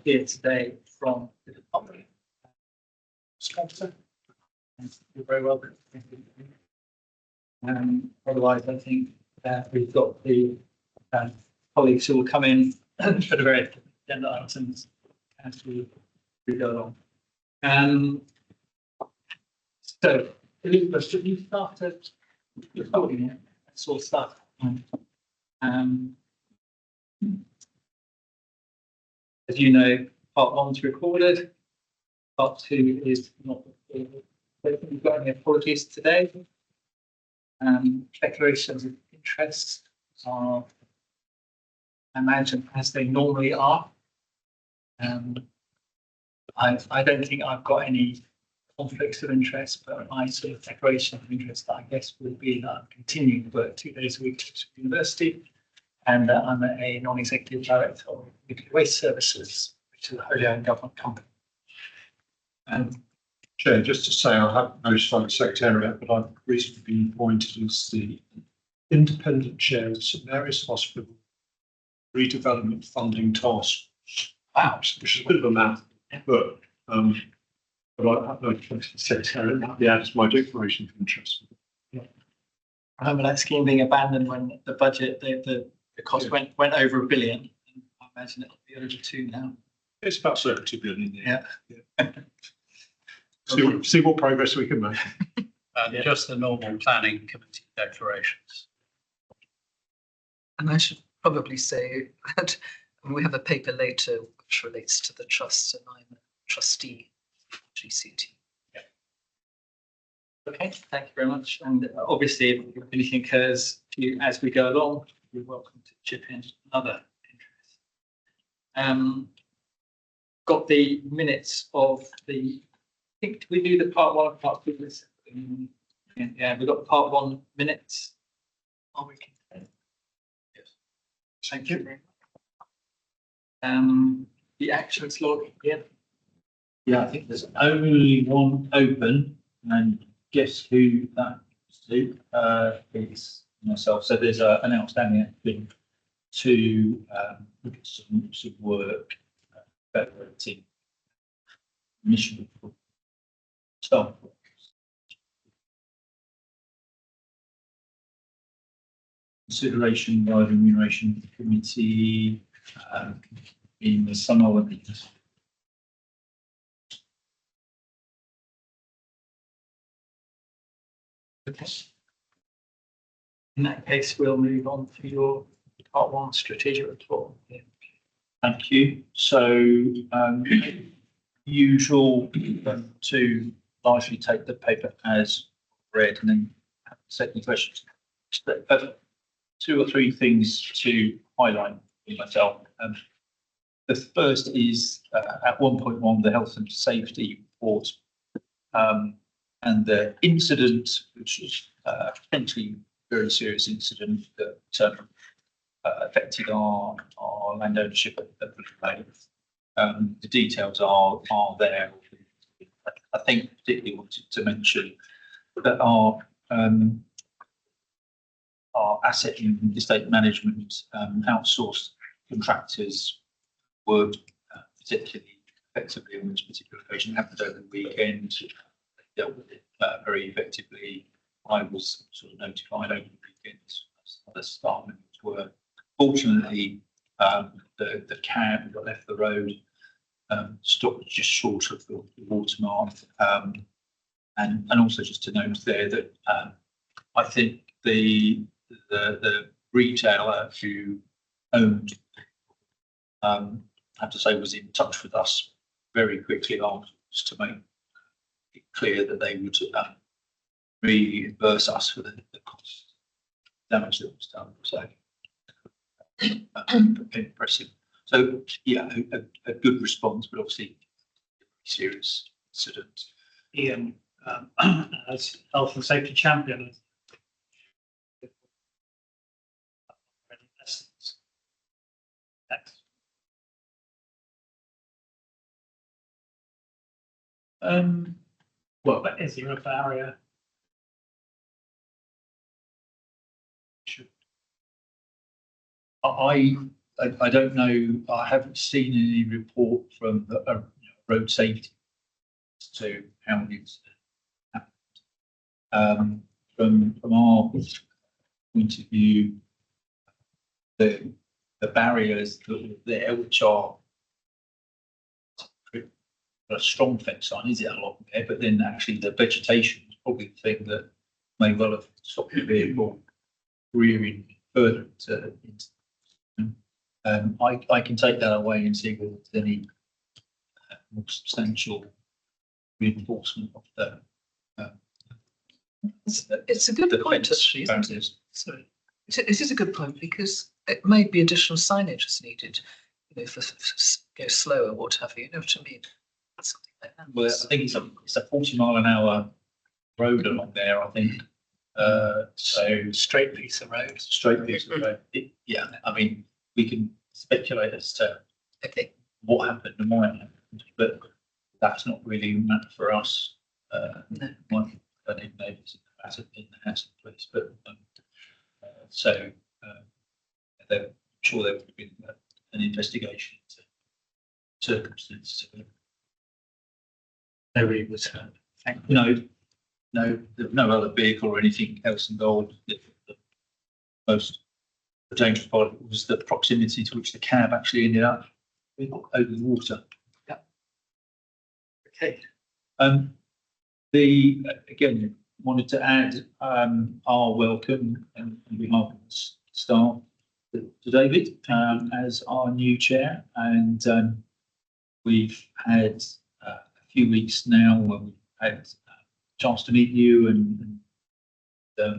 here today from the department. Sponsor. You're very welcome. Otherwise, I think we've got the colleagues who will come in for the various agenda items as we go along. So, Elizabeth, should you start at recording it? That's all stuff. As you know, part 1's recorded, part 2 is not recorded. So if you've got any apologies today, declarations of interest are, I imagine, as they normally are. I don't think I've got any conflicts of interest, but my sort of declaration of interest, I guess, will be that I'm continuing to work 2 days a week at university, and I'm a non-executive director of Nuclear Waste Services, which is a wholly owned government company. Chair, just to say, I haven't notified the Secretariat, but I've recently been appointed as the independent chair of St Mary's Hospital Redevelopment Funding Task. Wow, which is a bit of a math, but I have notified the Secretariat that the add my declaration of interest. Yeah. I remember that scheme being abandoned when the budget, the cost went over £1 billion. I imagine it'll be over 2 now. It's about circa 2 billion. Yeah. See what progress we can make. Just the normal planning committee declarations. And I should probably say that we have a paper later which relates to the trust, and I'm a trustee of GCT. Yeah. Okay, thank you very much. And obviously, if anything occurs to you as we go along, you're welcome to chip in other interests. Got the minutes of the. I think we do the part 1 and part 2 this. Yeah, we've got the part 1 minutes. Are we content? Yes. Thank you. The actions log, yeah. Yeah, I think there's only one open, and guess who that is to? It's myself. So there's an outstanding thing to look at some work, evaluating mission staff. Consideration by the Remuneration Committee in the summer when they Okay. In that case, we'll move on to your part 1 strategic report. Yeah. Thank you. So, usual to largely take the paper as read and then set any questions. 2 or 3 things to highlight for myself. The first is at 1.1, the health and safety report, and the incident, which is potentially very serious incident that affected our land ownership at the place. The details are there. I think particularly wanted to mention that our asset and estate management outsourced contractors worked particularly effectively on this particular occasion. It happened over the weekend. They dealt with it very effectively. I was sort of notified over the weekend as other staff members were. Fortunately, the cab that left the road stopped just short of the watermark. And also just to note there that I think the retailer who owned, I have to say, was in touch with us very quickly afterwards to make it clear that they would reimburse us for the cost damage that was done. So impressive. So yeah, a good response, but obviously serious incident. Ian, as health and safety champion, well, but is there a barrier? I I don't know, I haven't seen any report from road safety as to how it's happened. From our point of view, the barriers that were there, which are a strong fence line, is it along there? But then actually the vegetation is probably the thing that may well have stopped the vehicle rearing further into. I can take that away and see whether there's any more substantial reinforcement of the It's a good the point, fence actually, isn't it? barriers. Sorry. It is a good point because it may be additional signage is needed, you know, for go slower, what have you, you know what I mean? Something like that. Well, I think it's a 40-mile-an-hour road along there, I think. So Straight piece of road. straight piece of road. Yeah, I mean, we can speculate as to Okay, what happened and why it happened, but that's not really a matter for us. no. I don't even know if it's in the house place, but so I'm sure there would have been an investigation into circumstances. Nobody was hurt. Thank No, there's no other vehicle or anything else involved. The most dangerous part was the proximity to which the cab actually ended up over the water. Okay. Again, wanted to add our welcome on behalf of the staff to David as our new chair, and we've had a few weeks now where we've had a chance to meet you, and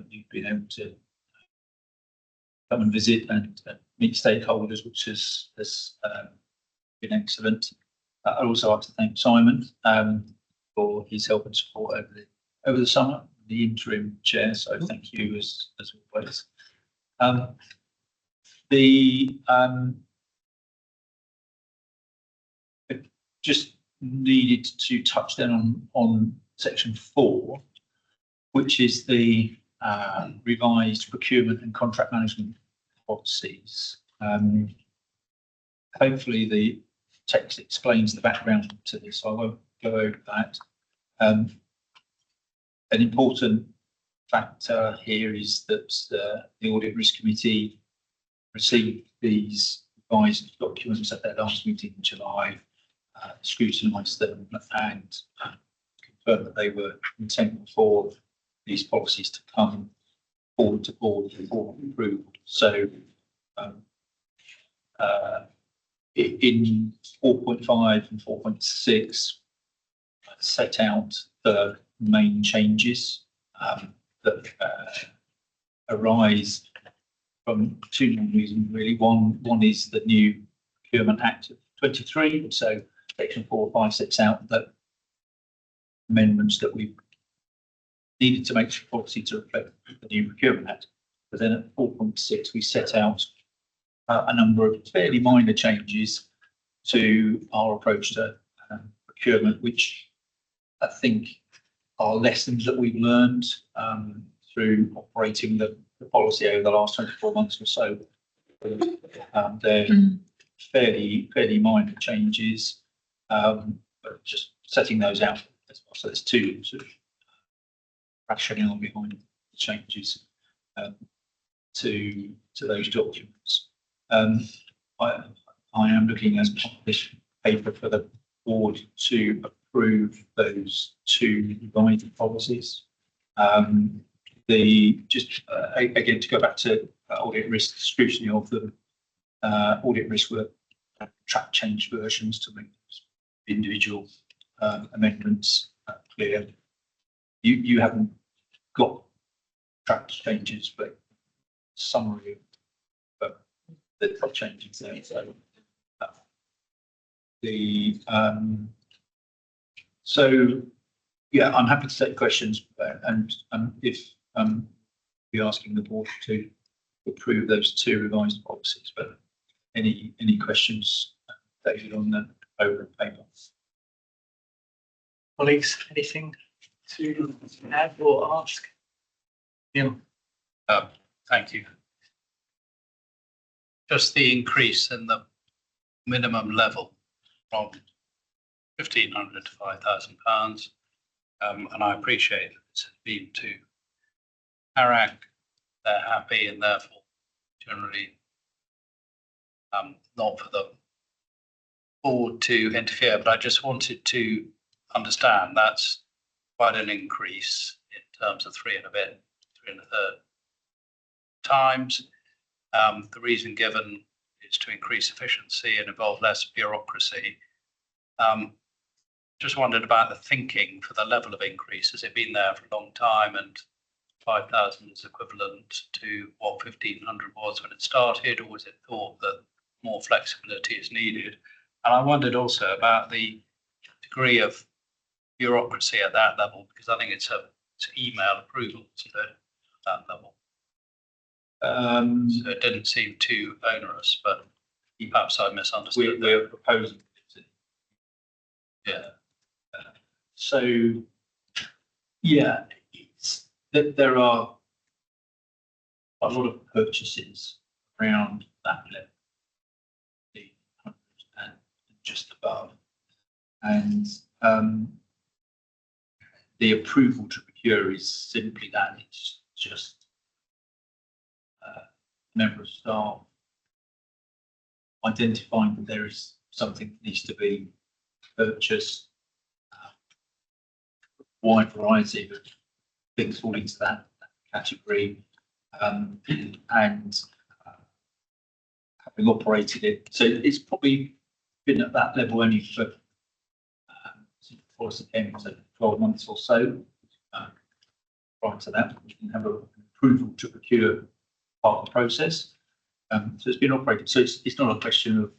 you've been able to come and visit and meet stakeholders, which has been excellent. I'd also like to thank Simon for his help and support over the summer, the interim chair. So thank you as always. I just needed to touch down on section 4, which is the revised procurement and contract management policies. Hopefully the text explains the background to this. I won't go over that. An important factor here is that the Audit Risk Committee received these revised documents at their last meeting in July, scrutinised them and confirmed that they were intended for these policies to come forward to board for approval. So in 4.5 and 4.6 set out the main changes that arise from two main reasons, really. One is the new Procurement Act of 23. So section 4.5 sets out the amendments that we needed to make sure policy to reflect the new Procurement Act. But then at 4.6 we set out a number of fairly minor changes to our approach to procurement, which I think are lessons that we've learned through operating the policy over the last 24 months or so. They're fairly minor changes, but just setting those out as well. So there's two sort of rationale behind the changes to those documents. I am looking as part of this paper for the board to approve those two revised policies. Again, to go back to audit risk scrutiny of the audit risk were track change versions to make individual amendments clear. You haven't got track changes, but summary of the track changes there. So yeah, I'm happy to take questions, and if be asking the board to approve those two revised policies. But any questions, David, on the over paper? Colleagues, anything to add or ask? Yeah. Thank you. just the increase in the minimum level from 1,500 to £5,000. And I appreciate that it's been to Harag, they're happy and therefore generally not for the board to interfere, but I just wanted to understand that's quite an increase in terms of 3 1/3 times. The reason given is to increase efficiency and involve less bureaucracy. Just wondered about the thinking for the level of increase. Has it been there for a long time and 5,000 is equivalent to what 1,500 was when it started, or was it thought that more flexibility is needed? And I wondered also about the degree of bureaucracy at that level, because I think it's email approval at that level. So it didn't seem too onerous, but perhaps I misunderstood. We're proposing. Yeah. So, yeah, it's that there are a lot of purchases around that level, the 100 and just above, and the approval to procure is simply that. It's just a member of staff identifying that there is something that needs to be purchased. Wide variety of things fall into that category, and having operated it, so it's probably been at that level only for so 12 months or so. Prior to that, we didn't have an approval to procure part of the process, so it's been operated. So it's not a question of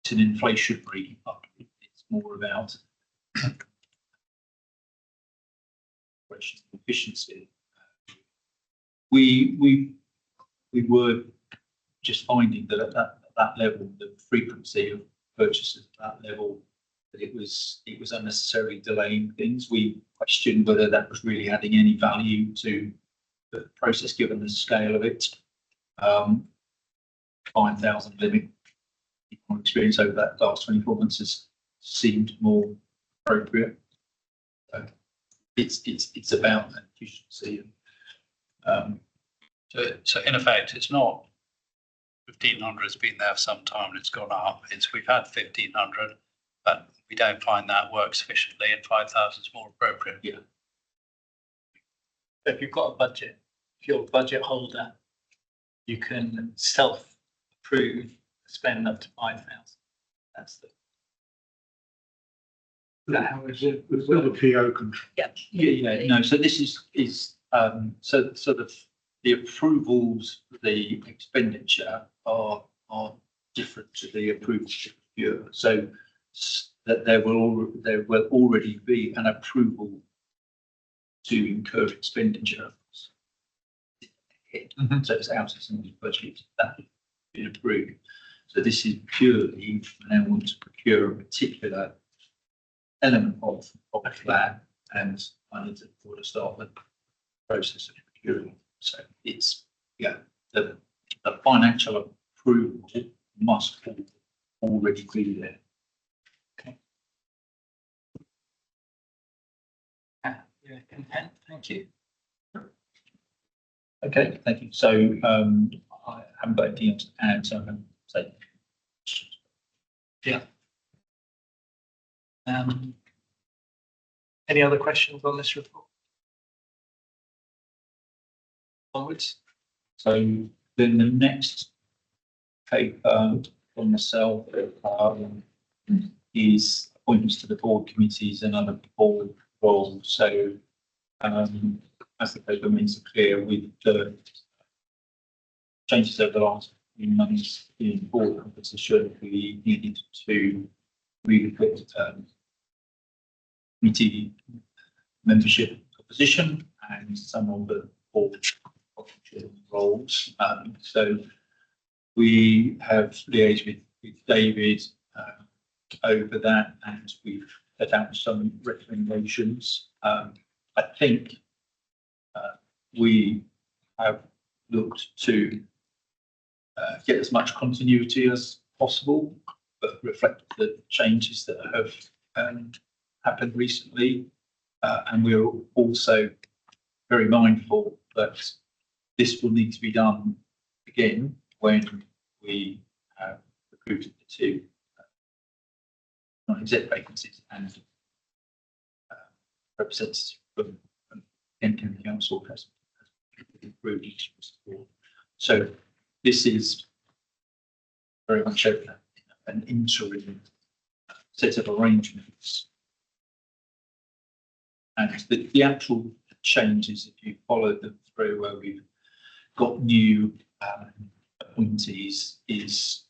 it's an inflationary, it's more about efficiency. We were just finding that at that level, the frequency of purchases at that level, that it was unnecessarily delaying things. We questioned whether that was really adding any value to the process given the scale of it. 5,000 limit, my experience over that last 24 months has seemed more appropriate. It's about efficiency. So in effect, it's not 1,500 has been there for some time and it's gone up. It's we've had 1,500, but we don't find that works efficiently, and 5,000 is more appropriate. Yeah. If you've got a budget, if you're a budget holder, you can self-approve spend up to 5,000. That's the. How is it? It's not a PO control. Yeah. No. So this is so sort of the approvals, the expenditure are different to the approvals to procure. So that there will already be an approval to incur expenditure. So it's out of somebody's budget that has been approved. So this is purely now want to procure a particular element of that, and I need to start the process of procuring. So it's the financial approval must already be there. Okay. Yeah, content. Thank you. Okay, thank you. So I haven't got anything else to add, so I'm going to say. Yeah. Any other questions on this report? Onwards. So then the next paper from myself is appointments to the board committees and other board roles. So as the paper makes it clear, with the changes over the last few months in board composition, we needed to really put committee membership position and some of the board roles. So we have liaised with David over that, and we've set out some recommendations. I think we have looked to get as much continuity as possible, but reflect the changes that have happened recently. And we're also very mindful that this will need to be done again when we have recruited the two non-exec vacancies and representatives from Kent County Council has improved each board. So this is very much an interim set of arrangements. And the actual changes, if you follow them through, where we've got new appointees, is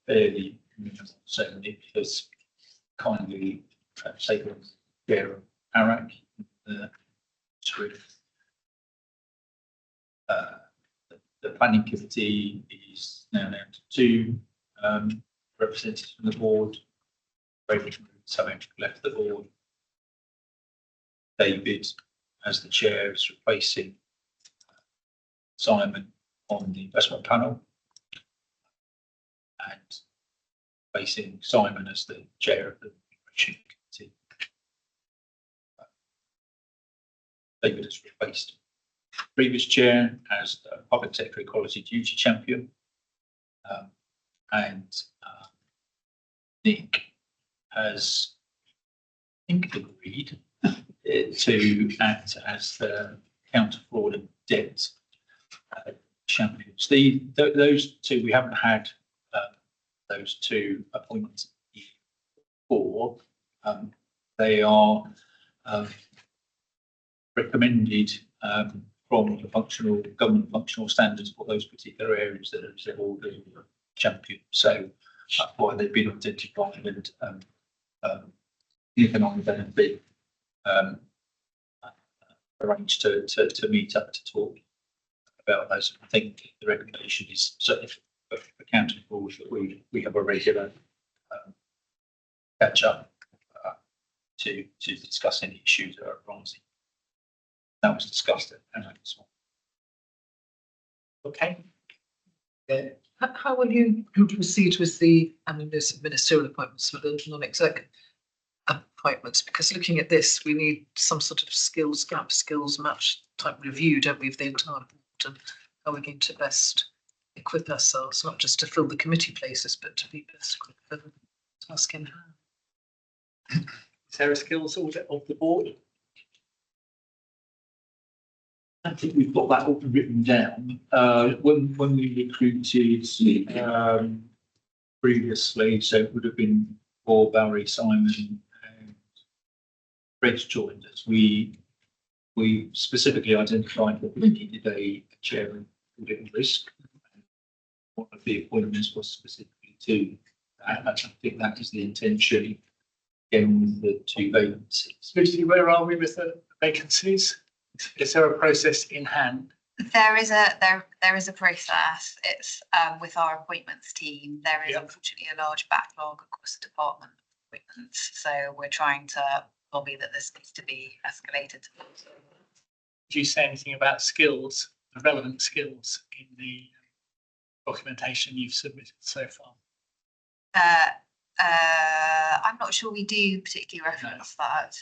fairly minimal. So Nick has kindly taken care of Arak the planning committee is now down to two representatives from the board. Raven having left the board. David, as the chair, is replacing Simon on the investment panel, and replacing Simon as the chair of the remuneration committee. David has replaced the previous chair as the public sector equality duty champion, and Nick has, I think, agreed to act as the counter fraud and debt champions. Those two, we haven't had those two appointments before. They are recommended from the government functional standards for those particular areas that are all the champions. So that's why they've been identified and economic benefit arranged to meet up to talk about those. I think the recommendation is certainly for accounting rules that we have a regular catch up to discuss any issues that are arising. That was discussed at this one. Okay. How will you proceed with the, I mean, there's ministerial appointments for the non-exec appointments? Because looking at this, we need some sort of skills gap, skills match type review, don't we, of the entire board, and how we're going to best equip ourselves, not just to fill the committee places, but to be best equipped for the task in hand. Is there a skills audit of the board? I think we've got that all written down. When we recruited previously, so it would have been for Barry, Simon, and Reg joined us. We specifically identified that we needed a chair of audit and risk. One of the appointments was specifically to that. I think that is the intention. Again, with the two vacancies. Lucy, where are we with the vacancies? Is there a process in hand? There is a process. It's with our appointments team. There is unfortunately a large backlog across the department of appointments. So we're trying to lobby that this needs to be escalated. Do you say anything about skills, the relevant skills in the documentation you've submitted so far? I'm not sure we do particularly reference that.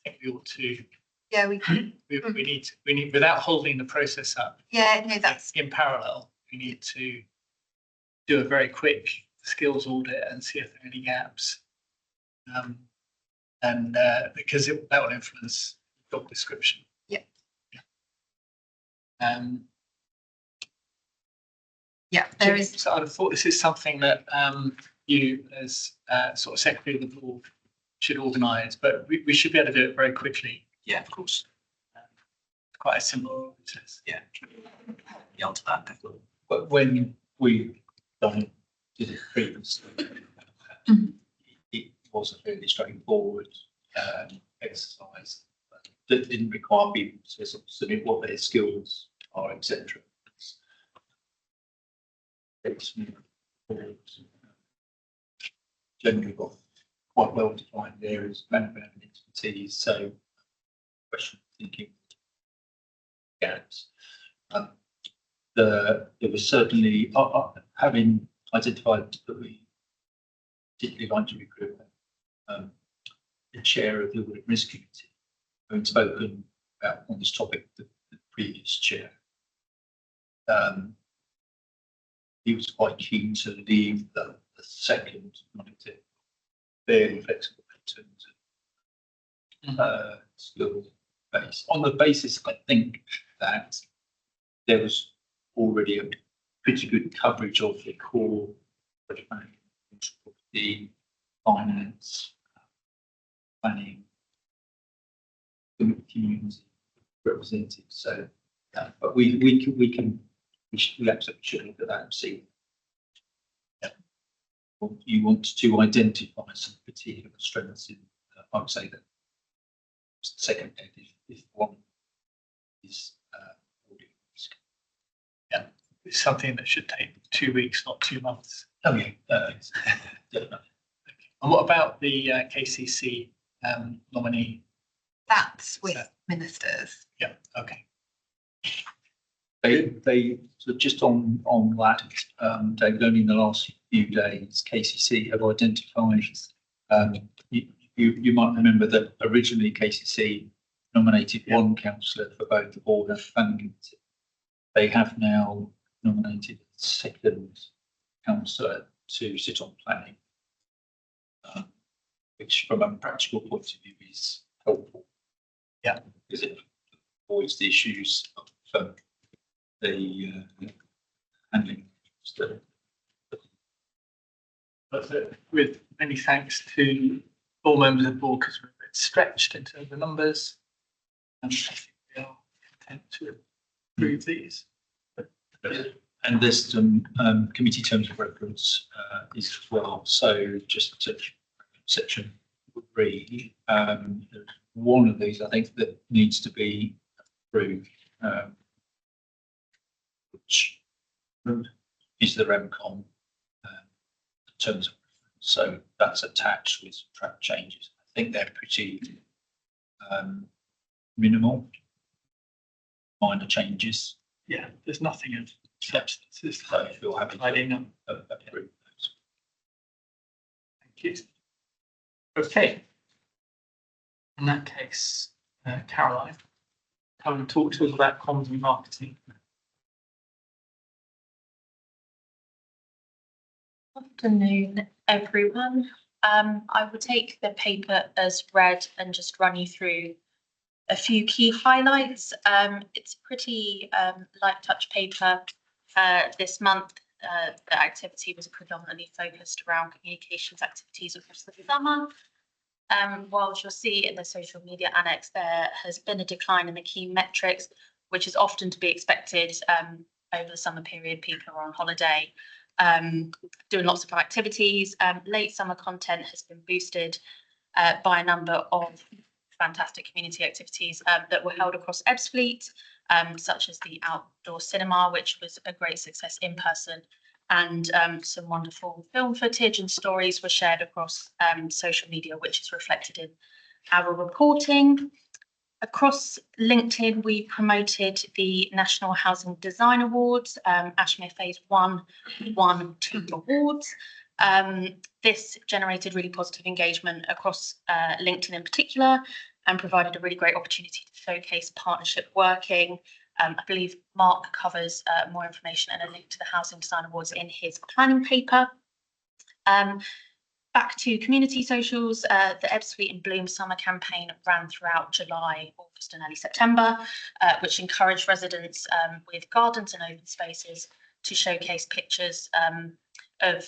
I think we ought to. Yeah, we need without holding the process up. Yeah, no, that's in parallel. We need to do a very quick skills audit and see if there are any gaps. Because that will influence job description. Yeah. Yeah, there is. So I thought this is something that you, as sort of secretary of the board, should organise, but we should be able to do it very quickly. Yeah, of course. Quite a simple process. Yeah. Beyond that, definitely. But when we did it previously, it was a fairly straightforward exercise that didn't require people to submit what their skills are, etc. Generally got quite well defined areas of management and expertise. So, question thinking gaps. there was certainly, having identified that we particularly like to recruit the chair of the Audit Risk Committee, having spoken about on this topic with the previous chair. He was quite keen to leave the second non-executive fairly flexible in terms of skill base. On the basis, I think that there was already a pretty good coverage of the core project management, the finance, planning, community representatives. So, but we absolutely should look at that and see. You want to identify some particular strengths in, I would say that the second head if one is audit risk. Yeah, it's something that should take 2 weeks, not 2 months. Oh yeah, definitely. And what about the KCC nominee? That's with ministers. Yeah, okay. They so just on that, David, only in the last few days, KCC have identified. You might remember that originally KCC nominated one councillor for both the board and the planning committee. They have now nominated a second councillor to sit on planning, which from a practical point of view is helpful. Yeah, because it avoids the issues of the handling. But with many thanks to all members of the board, because we're a bit stretched in terms of the numbers, and I think we are content to approve these. And there's some committee terms of reference as well. So just to section 3, one of these I think that needs to be approved, which is the REMCOM terms of reference. So that's attached with track changes. I think they're pretty minimal, minor changes. Yeah, there's nothing of substance. It's So if you're happy tidying up. to approve those. Thank you. Okay. In that case, Caroline, come and talk to us about comms and marketing. Afternoon, everyone. I will take the paper as read and just run you through a few key highlights. It's a pretty light touch paper this month. The activity was predominantly focused around communications activities across the summer. Whilst you'll see in the social media annex, there has been a decline in the key metrics, which is often to be expected over the summer period. People are on holiday, doing lots of activities. Late summer content has been boosted by a number of fantastic community activities that were held across Ebbsfleet, such as the outdoor cinema, which was a great success in person, and some wonderful film footage and stories were shared across social media, which is reflected in our reporting. Across LinkedIn, we promoted the National Housing Design Awards. Ashmere Phase 1 won 2 awards. This generated really positive engagement across LinkedIn in particular, and provided a really great opportunity to showcase partnership working. I believe Mark covers more information and a link to the Housing Design Awards in his planning paper. Back to community socials, the Ebbsfleet in Bloom summer campaign ran throughout July, August and early September, which encouraged residents with gardens and open spaces to showcase pictures of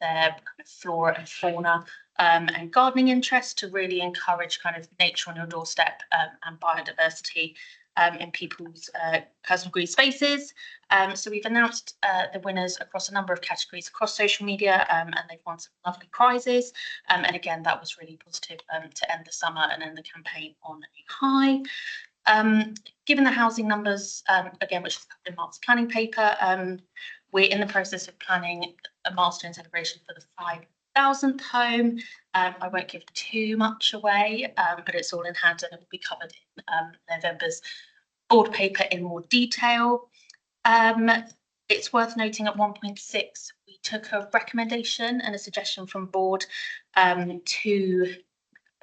their kind of flora and fauna and gardening interest, to really encourage kind of nature on your doorstep and biodiversity in people's personal green spaces. So we've announced the winners across a number of categories across social media, and they've won some lovely prizes. And again, that was really positive to end the summer and end the campaign on a high. Given the housing numbers, again, which is covered in Mark's planning paper, we're in the process of planning a milestone celebration for the 5,000th home. I won't give too much away, but it's all in hand and it will be covered in November's board paper in more detail. It's worth noting at 1.6, we took a recommendation and a suggestion from board to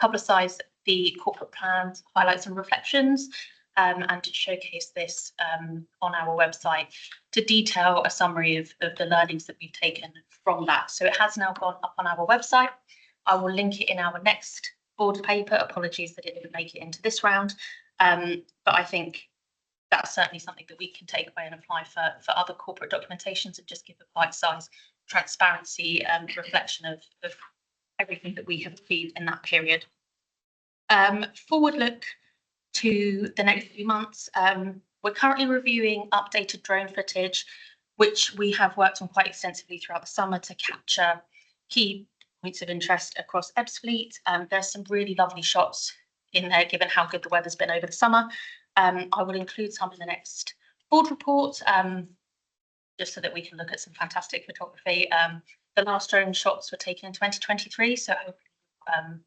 publicise the corporate plans, highlights and reflections, and to showcase this on our website to detail a summary of the learnings that we've taken from that. So it has now gone up on our website. I will link it in our next board paper. Apologies that it didn't make it into this round, but I think that's certainly something that we can take away and apply for other corporate documentations and just give a bite-sized transparency and reflection of everything that we have achieved in that period. Forward look to the next few months. We're currently reviewing updated drone footage, which we have worked on quite extensively throughout the summer to capture key points of interest across Ebbsfleet. There's some really lovely shots in there, given how good the weather's been over the summer. I will include some in the next board report, just so that we can look at some fantastic photography. The last drone shots were taken in 2023, so hopefully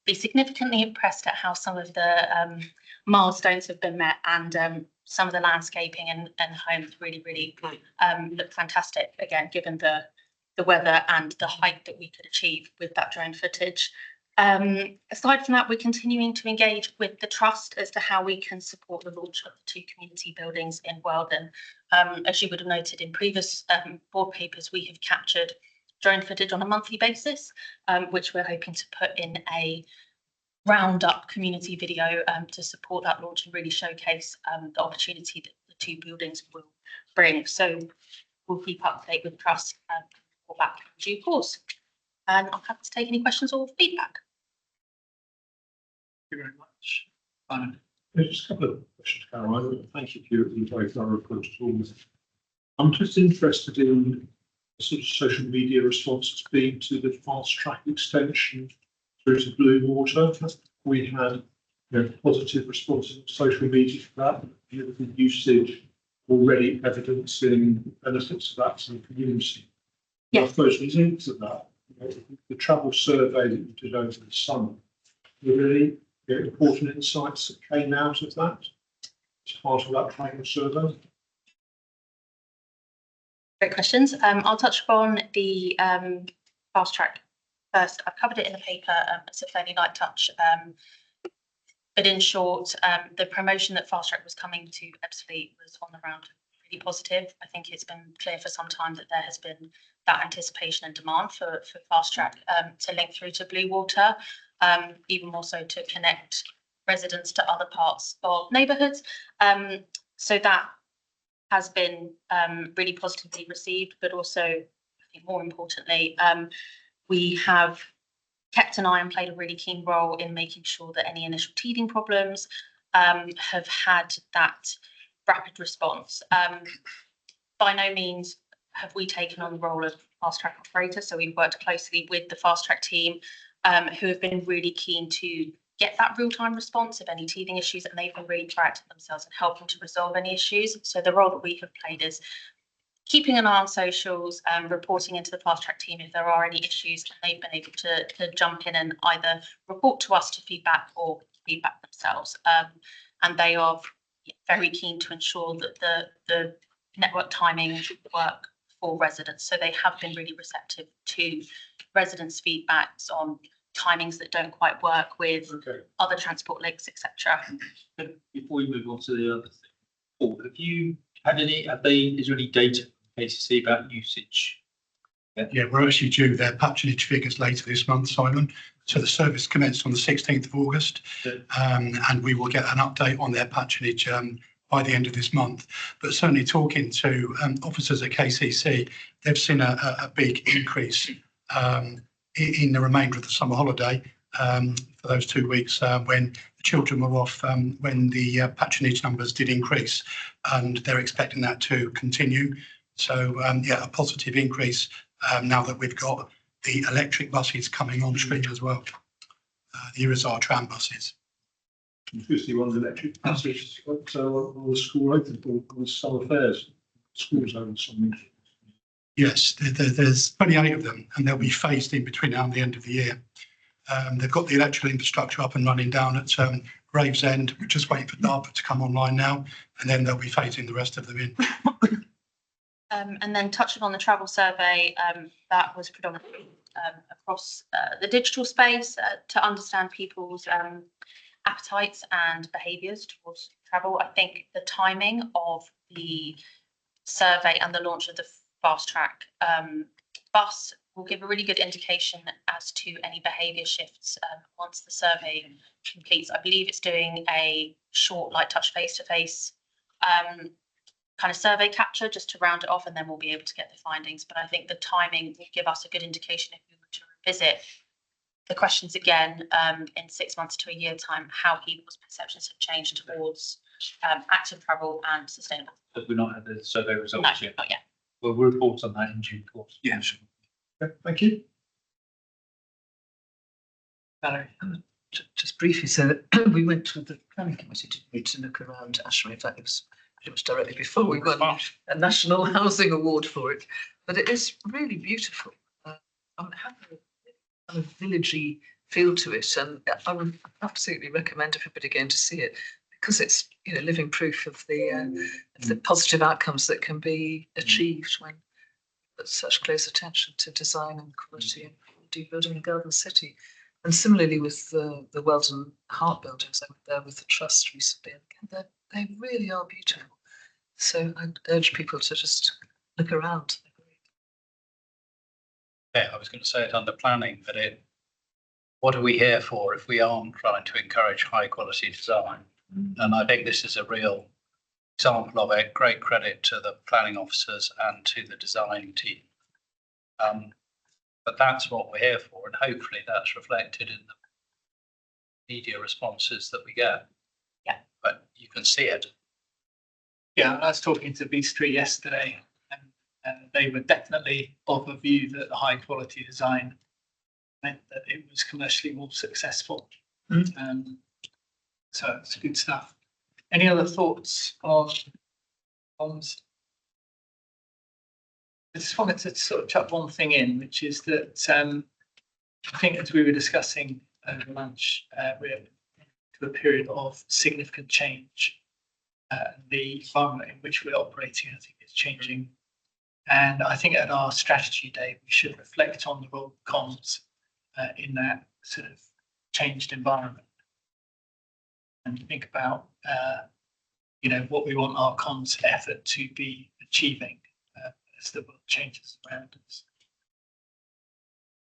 be significantly impressed at how some of the milestones have been met, and some of the landscaping and homes really look fantastic, again, given the weather and the height that we could achieve with that drone footage. Aside from that, we're continuing to engage with the trust as to how we can support the launch of the 2 community buildings in Weldon. As you would have noted in previous board papers, we have captured drone footage on a monthly basis, which we're hoping to put in a roundup community video to support that launch and really showcase the opportunity that the 2 buildings will bring. So we'll keep up to date with trust and report back in due course. And I'm happy to take any questions or feedback. Thank you very much. Simon. Just a couple of questions, Caroline. Thank you for your very thorough report at all. I'm just interested in the sort of social media responses being to the fast track extension through to Blue Water. We had positive responses on social media for that, the usage already evidencing benefits of that to the community. Yeah. I suppose into that, the travel survey that you did over the summer, were there any important insights that came out of that as part of that travel survey? Great questions. I'll touch upon the fast track first. I've covered it in the paper. It's a fairly light touch. But in short, the promotion that fast track was coming to Ebbsfleet was on the round really positive. I think it's been clear for some time that there has been that anticipation and demand for fast track to link through to Blue Water, even more so to connect residents to other parts of neighbourhoods. So that has been really positively received, but also, I think more importantly, we have kept an eye and played a really keen role in making sure that any initial teething problems have had that rapid response. By no means have we taken on the role of fast track operator, so we've worked closely with the fast track team, who have been really keen to get that real-time response of any teething issues, and they've been really proactive themselves in helping to resolve any issues. So the role that we have played is keeping an eye on socials, reporting into the fast track team if there are any issues, and they've been able to jump in and either report to us to feedback or feedback themselves. And they are very keen to ensure that the network timing work for residents. So they have been really receptive to residents' feedbacks on timings that don't quite work with other transport links, etc. Before we move on to the other thing, Paul, have you had any? Is there any data from KCC about usage? Yeah, we're actually due their patronage figures later this month, Simon. So the service commenced on the 16th of August, and we will get an update on their patronage by the end of this month. But certainly talking to officers at KCC, they've seen a big increase in the remainder of the summer holiday for those 2 weeks when the children were off, when the patronage numbers did increase, and they're expecting that to continue. So yeah, a positive increase now that we've got the electric buses coming on stream as well. The Irizar tram buses. 51 electric buses got all the school open for the summer fairs. Schools open something. Yes, there's 28 of them, and they'll be phased in between now and the end of the year. They've got the electrical infrastructure up and running down at Gravesend, we're just waiting for Dartford to come online now, and then they'll be phasing the rest of them in. And then touching on the travel survey, that was predominantly across the digital space to understand people's appetites and behaviours towards travel. I think the timing of the survey and the launch of the fast track bus will give a really good indication as to any behaviour shifts once the survey completes. I believe it's doing a short light touch face-to-face kind of survey capture just to round it off, and then we'll be able to get the findings. But I think the timing will give us a good indication if we were to revisit the questions again in 6 months to a year time, how people's perceptions have changed towards active travel and sustainable. Have we not had the survey No, results yet? not yet. We'll report on that in due course. Yeah, sure. Okay, thank you. Valerie? Just briefly, so we went to the planning committee, didn't we, to look around Ashmead. In fact, it was pretty much directly before we won a national housing award for it. But it is really beautiful. It has a villagey feel to it, and I would absolutely recommend everybody going to see it because it's, you know, living proof of the positive outcomes that can be achieved when there's such close attention to design and quality and quality building a garden city. And similarly with the Weldon Hart buildings, I went there with the trust recently, and they really are beautiful. So I'd urge people to just look around. Yeah, I was going to say it under planning, but what are we here for if we aren't trying to encourage high quality design? And I think this is a real example of it. Great credit to the planning officers and to the design team. But that's what we're here for, and hopefully that's reflected in the media responses that we get. Yeah. But you can see it. Yeah, I was talking to Ebbsfleet yesterday, and they were definitely of a view that the high quality design meant that it was commercially more successful. So it's good stuff. Any other thoughts on comms? I just wanted to sort of chuck one thing in, which is that I think as we were discussing over lunch, we're to a period of significant change. The environment in which we're operating, I think, is changing. And I think at our strategy day, we should reflect on the role of comms in that sort of changed environment. And think about, you know, what we want our comms effort to be achieving as the world changes around us.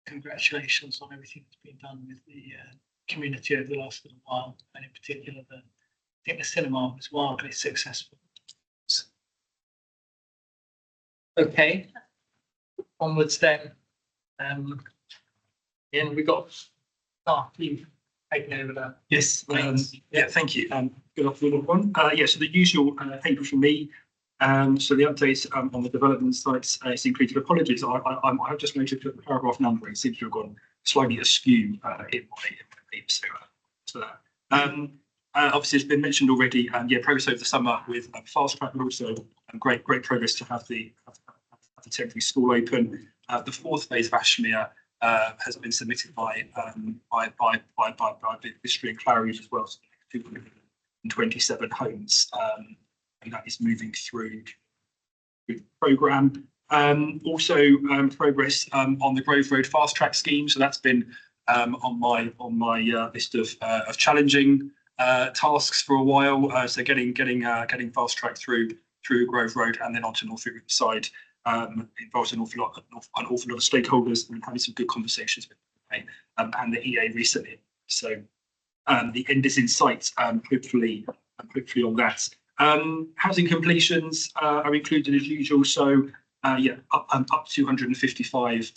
Congratulations on everything that's been done with the community over the last little while, and in particular, I think the cinema was wildly successful. Okay, onwards then. Ian, we got you taking over that. Yes, yeah, thank you. Good afternoon, everyone. Yeah, so the usual paper from me. So the updates on the development sites is included. Apologies, I've just noted that the paragraph numbering seems to have gone slightly askew in my paper, so that. Obviously, it's been mentioned already. Yeah, progress over the summer with fast track, but also great progress to have the temporary school open. The fourth phase of Ashmere has been submitted by Vistry and Claridge as well. So 227 homes, and that is moving through the programme. Also, progress on the Grove Road fast track scheme. So that's been on my list of challenging tasks for a while. So getting fast track through Grove Road and then onto North Riverside involves an awful lot of stakeholders, and having some good conversations with them and the EA recently. So the end is in sight. Hopefully on that. Housing completions are included as usual. So yeah, up to 155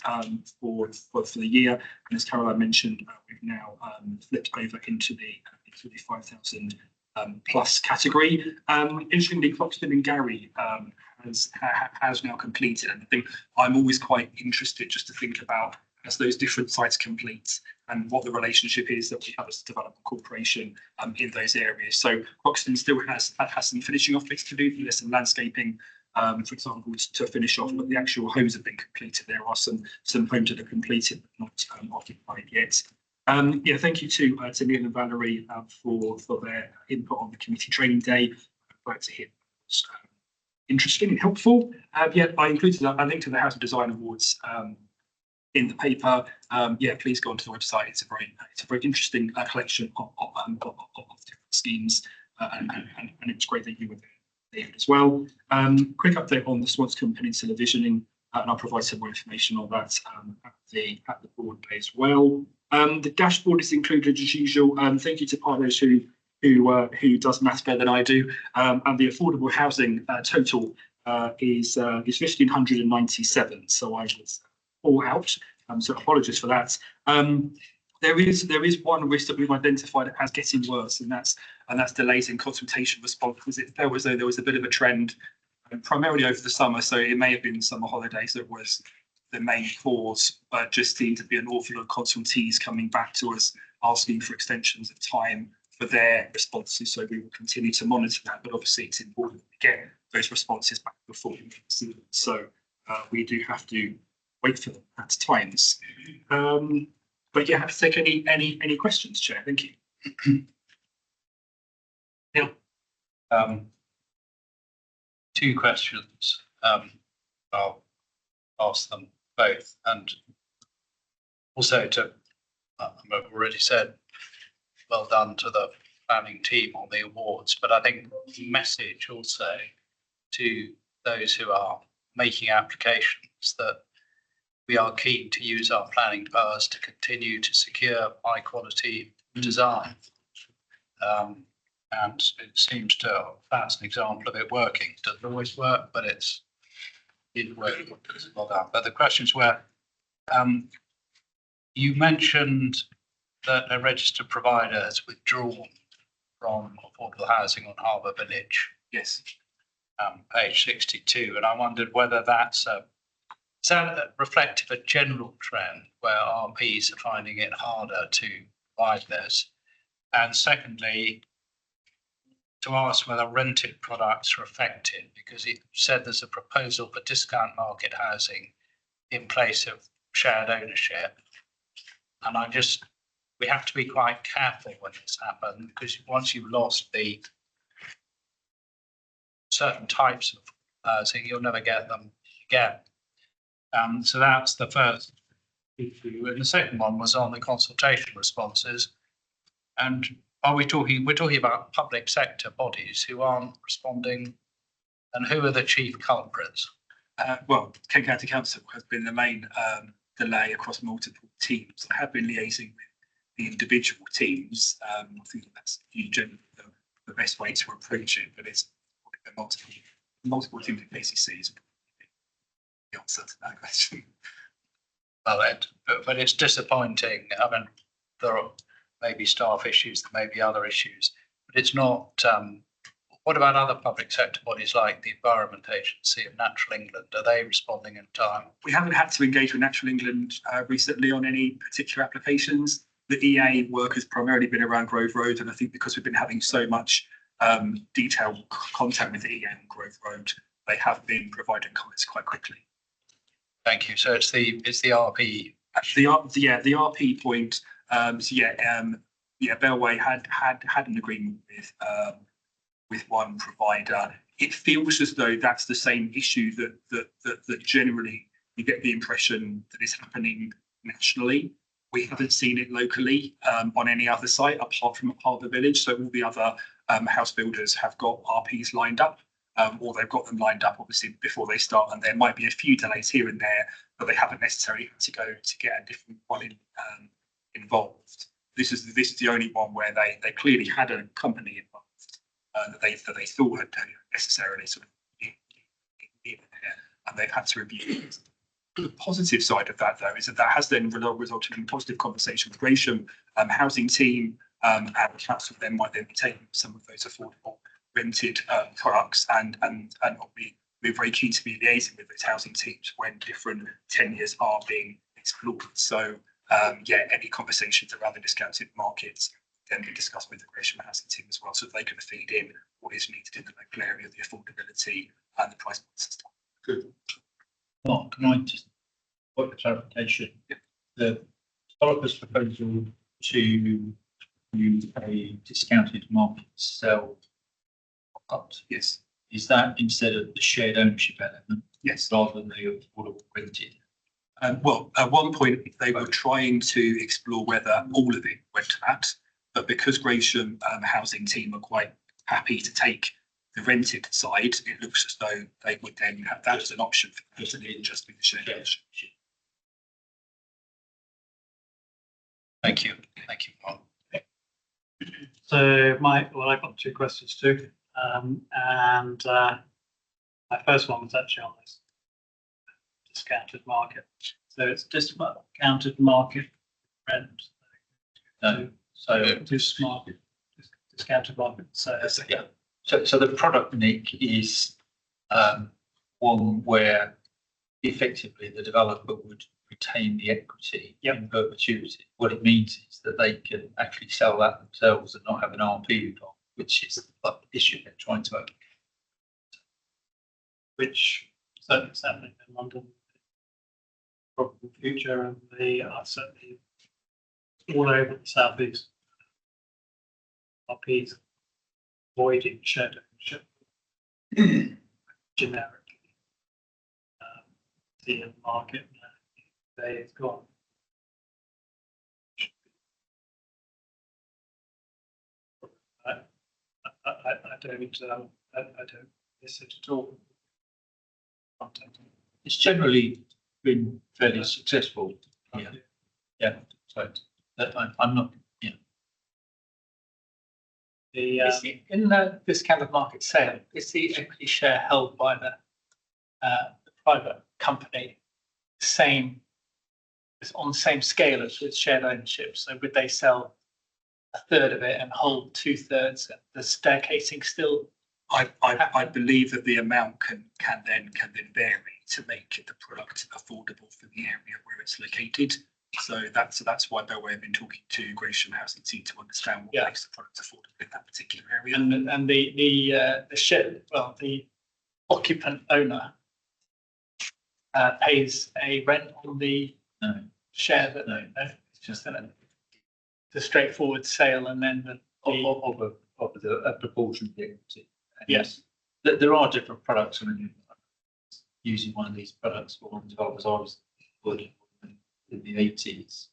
for the year. And as Caroline mentioned, we've now flipped over into the 5,000 plus category. Interestingly, Foxton and Gary has now completed, and I think I'm always quite interested just to think about as those different sites complete and what the relationship is that we have as a development corporation in those areas. So Foxton still has some finishing off bits to do. There's some landscaping, for example, to finish off, but the actual homes have been completed. There are some homes that are completed but not occupied yet. Yeah, thank you to Neil and Valerie for their input on the committee training day. I'm glad to hear it was interesting and helpful. Yeah, I included a link to the House of Design Awards in the paper. Yeah, please go onto the website. It's a very interesting collection of different schemes, and it was great that you were there, David, as well. Quick update on the Swanscombe Peninsula visioning, and I'll provide some more information on that at the board as well. The dashboard is included as usual. Thank you to partners who does maths better than I do. And the affordable housing total is 1,597. So I was all out. So apologies for that. There is one risk that we've identified as getting worse, and that's delays in consultation response. It felt as though there was a bit of a trend, primarily over the summer. So it may have been summer holidays that was the main cause, but just seemed to be an awful lot of consultees coming back to us asking for extensions of time for their responses. So we will continue to monitor that, but obviously it's important to get those responses back before we see them. So we do have to wait for them at times. But yeah, happy to take any questions, Chair. Thank you. Neil. Two questions. I'll ask them both, and also to, I've already said, well done to the planning team on the awards, but I think the message also to those who are making applications that we are keen to use our planning powers to continue to secure high quality design. And it seems to, that's an example of it working. It doesn't always work, but it's working. Well done. But the questions were, you mentioned that a registered provider has withdrawn from affordable housing on Harbour Village. Yes. Page 62, and I wondered whether that's reflective of a general trend where RPs are finding it harder to provide this, and secondly, to ask whether rented products are affected, because it said there's a proposal for discount market housing in place of shared ownership, and we have to be quite careful when this happens, because once you've lost the certain types of housing, you'll never get them again. So that's the first issue. And the second one was on the consultation responses. And we're talking about public sector bodies who aren't responding, and who are the chief culprits? Well, Kent County Council has been the main delay across multiple teams. I have been liaising with the individual teams. I think that's generally the best way to approach it, but it's multiple teams in KCC is the answer to that question. Well, but it's disappointing. I mean, there are maybe staff issues, there may be other issues, but it's not. What about other public sector bodies like the Environment Agency of Natural England? Are they responding in time? We haven't had to engage with Natural England recently on any particular applications. The EA work has primarily been around Grove Road, and I think because we've been having so much detailed contact with the EA on Grove Road, they have been providing comments quite quickly. Thank you. So it's the RP. The RP point. Bellway had an agreement with one provider. It feels as though that's the same issue that generally you get the impression that is happening nationally. We haven't seen it locally on any other site apart from Harbour Village. So all the other house builders have got RPs lined up, or they've got them lined up obviously before they start. And there might be a few delays here and there, but they haven't necessarily had to go to get a different one involved. This is the only one where they clearly had a company involved that they thought had necessarily sort of and they've had to review it. The positive side of that, though, is that has then resulted in positive conversation with Gresham housing team, and council then might then be taking some of those affordable rented products, and we're very keen to be liaising with those housing teams when different tenures are being explored. So any conversations around the discounted markets then be discussed with the Gresham housing team as well, so that they can feed in what is needed in the local area, the affordability and the price point system. Good. Mark, can I just put a clarification? The developer's proposal to use a discounted market sell product. Yes, Is that instead of the shared ownership element yes. rather than the affordable rented? Well, at one point, they were trying to explore whether all of it went to that, but because Gresham housing team are quite happy to take the rented side, it looks as though they would then have that as an option for them, and it just be the shared ownership. Thank you. Thank you, Mark. So I've got two questions too. My first one was actually on this discounted market. So it's discounted market rent. No. So Discounted market. So yeah. So the product, Nick, is one where effectively the developer would retain the equity in perpetuity. What it means is that they can actually sell that themselves and not have an RP involved, which is the issue they're trying to overcome. which certainly is happening in London. Probably in the future, and they are certainly all over the southeast. RPs avoiding shared ownership generically. The market today is gone. I don't miss it at all. It's generally been fairly successful. Yeah. So I'm not. In the discounted market sale, is the equity share held by the private company it's on the same scale as with shared ownership? So would they sell a third of it and hold 2/3? The staircasing still? I believe that the amount can then vary to make the product affordable for the area where it's located. So that's why Bellway have been talking to Gresham Housing Team to understand what makes the product affordable in that particular area. And the shed, well, the occupant owner pays a rent on the share that it's just a straightforward sale, and then of a proportion of the equity. Yes. There are different products. I mean, using one of these products for one developers I was working on in the 80s,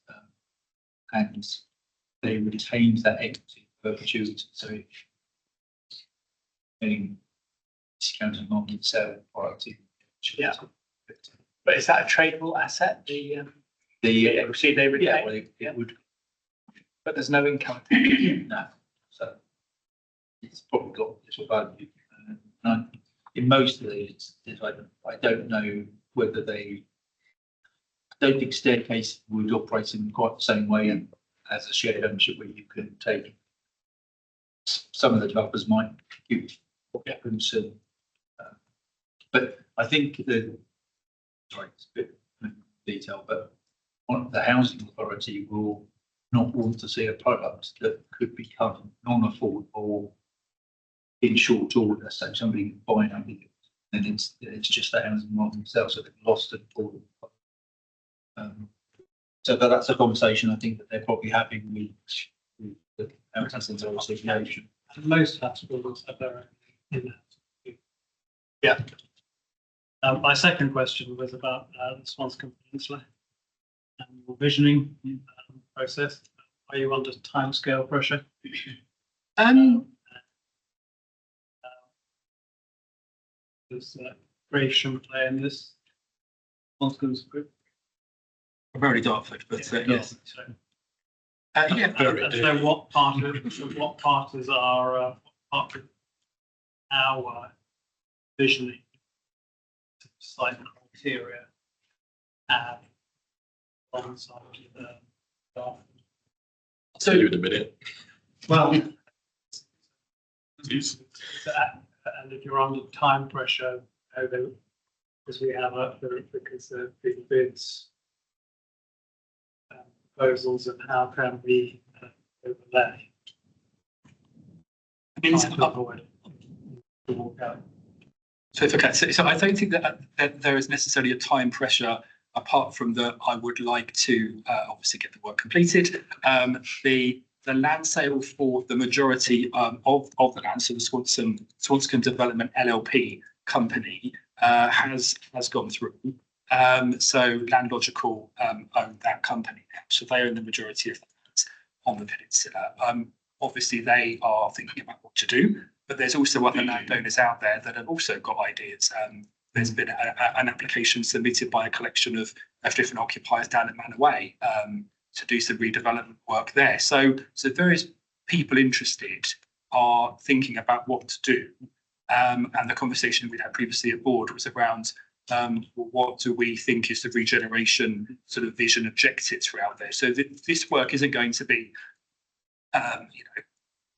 and they retained that equity perpetuity. So getting discounted market sale product. But is that a tradable asset? The equity they retain? Yeah, well, it would. But there's no income. No. So it's probably got little value. In most of these, I don't know whether I don't think staircase would operate in quite the same way as a shared ownership, where you can take some of the developers might give preference, but I think it's a bit of detail, but the housing authority will not want to see a product that could become non-affordable in short order. So somebody can buy it, and it's just the housing market themselves, so they've lost an affordable. So that's a conversation I think that they're probably having with the Housing Association. And most hospitals have their own in-house. Yeah. My second question was about the Swanscombe Peninsula and your visioning process. Are you under timescale pressure? Does Gresham play in this? Swanscombe's group? I'm very Dartford, but yes. So, Yeah, so what part is our part of our visioning site criteria and alongside the Dartford? I'll tell you in a minute. Well, and if you're under time pressure, because we have because of big bids, proposals, and how can we overlay? So I don't think that there is necessarily a time pressure apart from that, I would like to obviously get the work completed. The land sale for the majority of the land, so the Swanscombe Development LLP company has gone through. So Landlogical own that company now, so they own the majority of the land on the peninsula. Obviously, they are thinking about what to do, but there's also other landowners out there that have also got ideas. There's been an application submitted by a collection of different occupiers down at Manor Way to do some redevelopment work there. So various people interested are thinking about what to do. And the conversation we had previously at board was around what do we think is the regeneration sort of vision objectives for out there. So this work isn't going to be,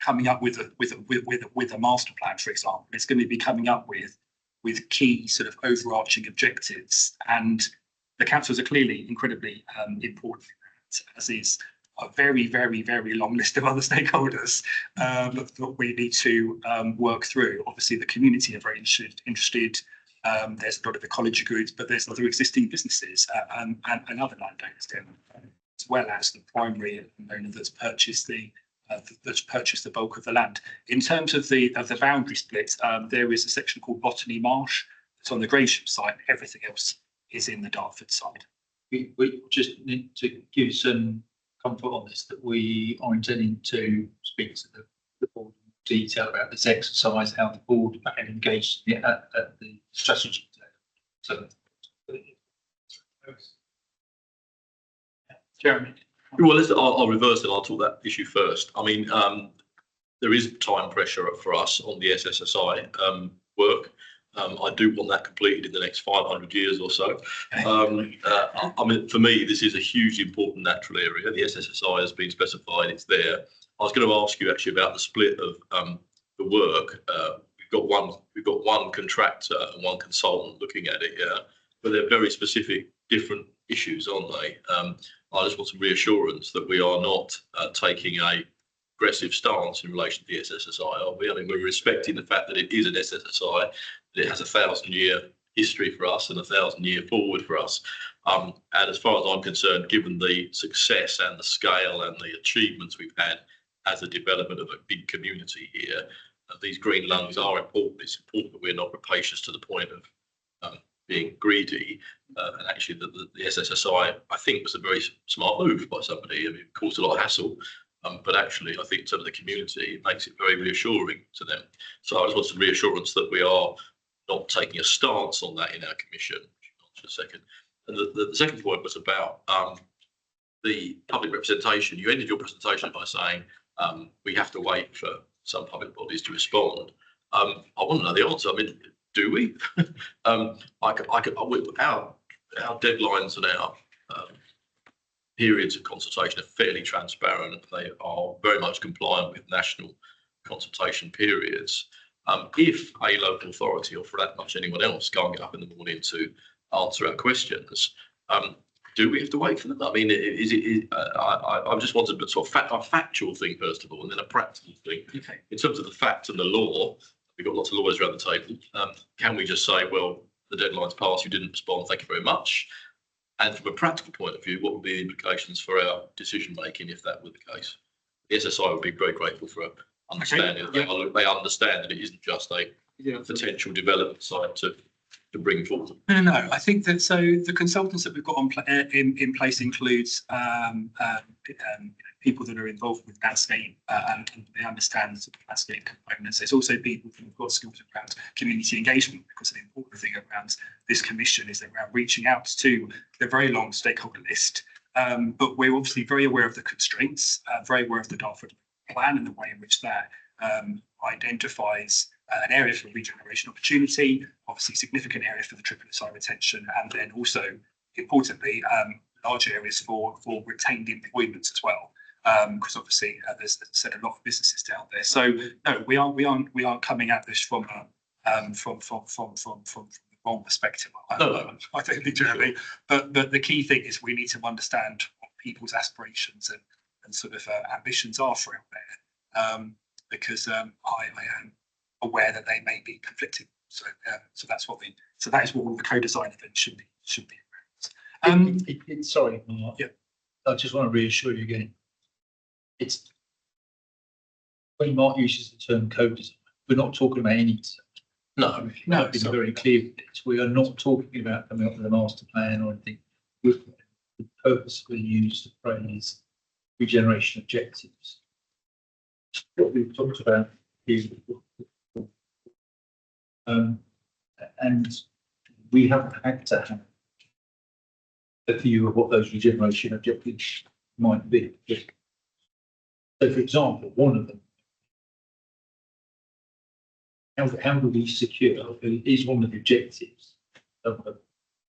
coming up with a master plan, for example. It's going to be coming up with key sort of overarching objectives, and the councils are clearly incredibly important, as is a very, very, very long list of other stakeholders that we need to work through. Obviously, the community are very interested. There's a lot of ecology groups, but there's other existing businesses and other landowners there, as well as the primary landowner that's purchased the bulk of the land. In terms of the boundary split, there is a section called Botany Marsh that's on the Gravesham side. Everything else is in the Dartford side. We just need to give some comfort on this, that we are intending to speak to the board in detail about this exercise, how the board can engage in it at the strategy table. So, Jeremy. Well, I'll reverse it. I'll talk that issue first. I mean, there is time pressure for us on the SSSI work. I do want that completed in the next 500 years or so. I mean, for me, this is a hugely important natural area. The SSSI has been specified, it's there. I was going to ask you actually about the split of the work. We've got one contractor and one consultant looking at it, yeah, but they're very specific, different issues, aren't they? I just want some reassurance that we are not taking a aggressive stance in relation to the SSSI, are we? I mean, we're respecting the fact that it is an SSSI, that it has a 1,000-year history for us and a 1,000-year forward for us. And as far as I'm concerned, given the success and the scale and the achievements we've had as a development of a big community here, these green lungs are important. It's important that we're not rapacious to the point of being greedy, and actually the SSSI, I think, was a very smart move by somebody. I mean, it caused a lot of hassle, but actually I think to the community it makes it very reassuring to them. So I just want some reassurance that we are not taking a stance on that in our commission. Just a second. And the second point was about the public representation. You ended your presentation by saying we have to wait for some public bodies to respond. I want to know the answer. I mean, do we? Our deadlines and our periods of consultation are fairly transparent. They are very much compliant with national consultation periods. If a local authority, or for that much anyone else, can't get up in the morning to answer our questions, do we have to wait for them? I mean, I just wanted to sort of a factual thing first of all, and then a practical thing. Okay. In terms of the fact and the law, we've got lots of lawyers around the table. Can we just say, well, the deadline's passed, you didn't respond, thank you very much? And from a practical point of view, what would be the implications for our decision making if that were the case? The SSI would be very grateful for understanding that they understand that it isn't just a potential development site to bring forward. No. I think that the consultants that we've got in place includes people that are involved with landscape and they understand the landscape components. There's also people who've got skills around community engagement, because the important thing around this commission is around reaching out to the very long stakeholder list. But we're obviously very aware of the constraints, very aware of the Dartford plan and the way in which that identifies an area for regeneration opportunity, obviously significant area for the SSSI retention, and then also importantly large areas for retained employment as well, because obviously there's, as I said, a lot of businesses down there. So no, we aren't coming at this from the wrong perspective. I don't think generally, but the key thing is we need to understand what people's aspirations and sort of ambitions are for out there, because I am aware that they may be conflicting. So that is what the co-design event should be Sorry, Mark. Yeah. I just want to reassure you again. It's when Mark uses the term co-design, we're not talking about any. No, I've been very clear with this. We are not talking about coming up with a master plan or anything. We've purposefully used the phrase regeneration objectives. What we've talked about here. And we haven't had to have a view of what those regeneration objectives might be. So, for example, one of them, how do we secure, is one of the objectives of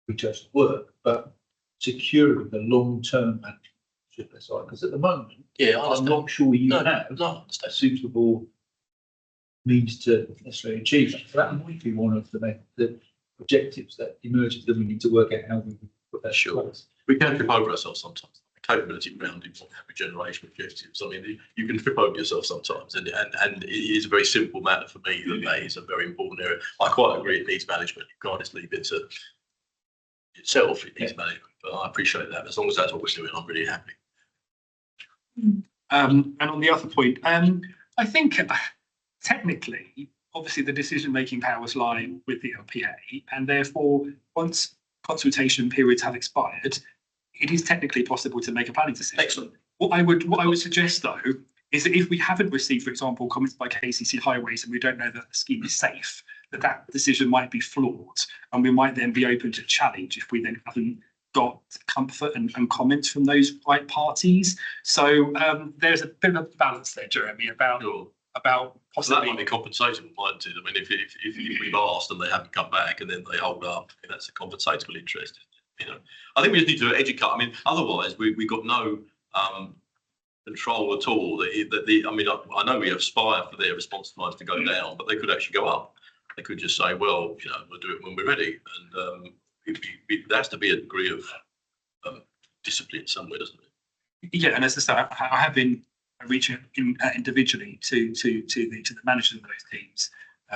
research work, but securing the long-term management of the site, because at the moment, yeah, I'm not sure you have a suitable means to necessarily achieve that. So that might be one of the objectives that emerges that we need to work out how we put that in place. We can trip over ourselves sometimes. The capability around regeneration objectives. I mean, you can trip over yourself sometimes, and it is a very simple matter for me that is a very important area. I quite agree it needs management. You can't just leave it to itself. It needs management, but I appreciate that. As long as that's what we're doing, I'm really happy. And on the other point, I think technically, obviously, the decision-making powers lie with the LPA, and therefore, once consultation periods have expired, it is technically possible to make a planning decision. Excellent. What I would suggest, though, is that if we haven't received, for example, comments by KCC Highways, and we don't know that the scheme is safe, that decision might be flawed, and we might then be open to challenge if we then haven't got comfort and comments from those right parties. So there's a bit of a balance there, Jeremy, about possibly. That might be compensatable, mightn't it? I mean, if we've asked and they haven't come back and then they hold up, I mean, that's a compensatable interest. You know, I think we just need to educate. I mean, otherwise we got no control at all. I mean, I know we have Spire for their response times to go down, but they could actually go up. They could just say, well, you know, we'll do it when we're ready, and there has to be a degree of discipline somewhere, doesn't it? Yeah, and as I say, I have been reaching individually to the managers of those teams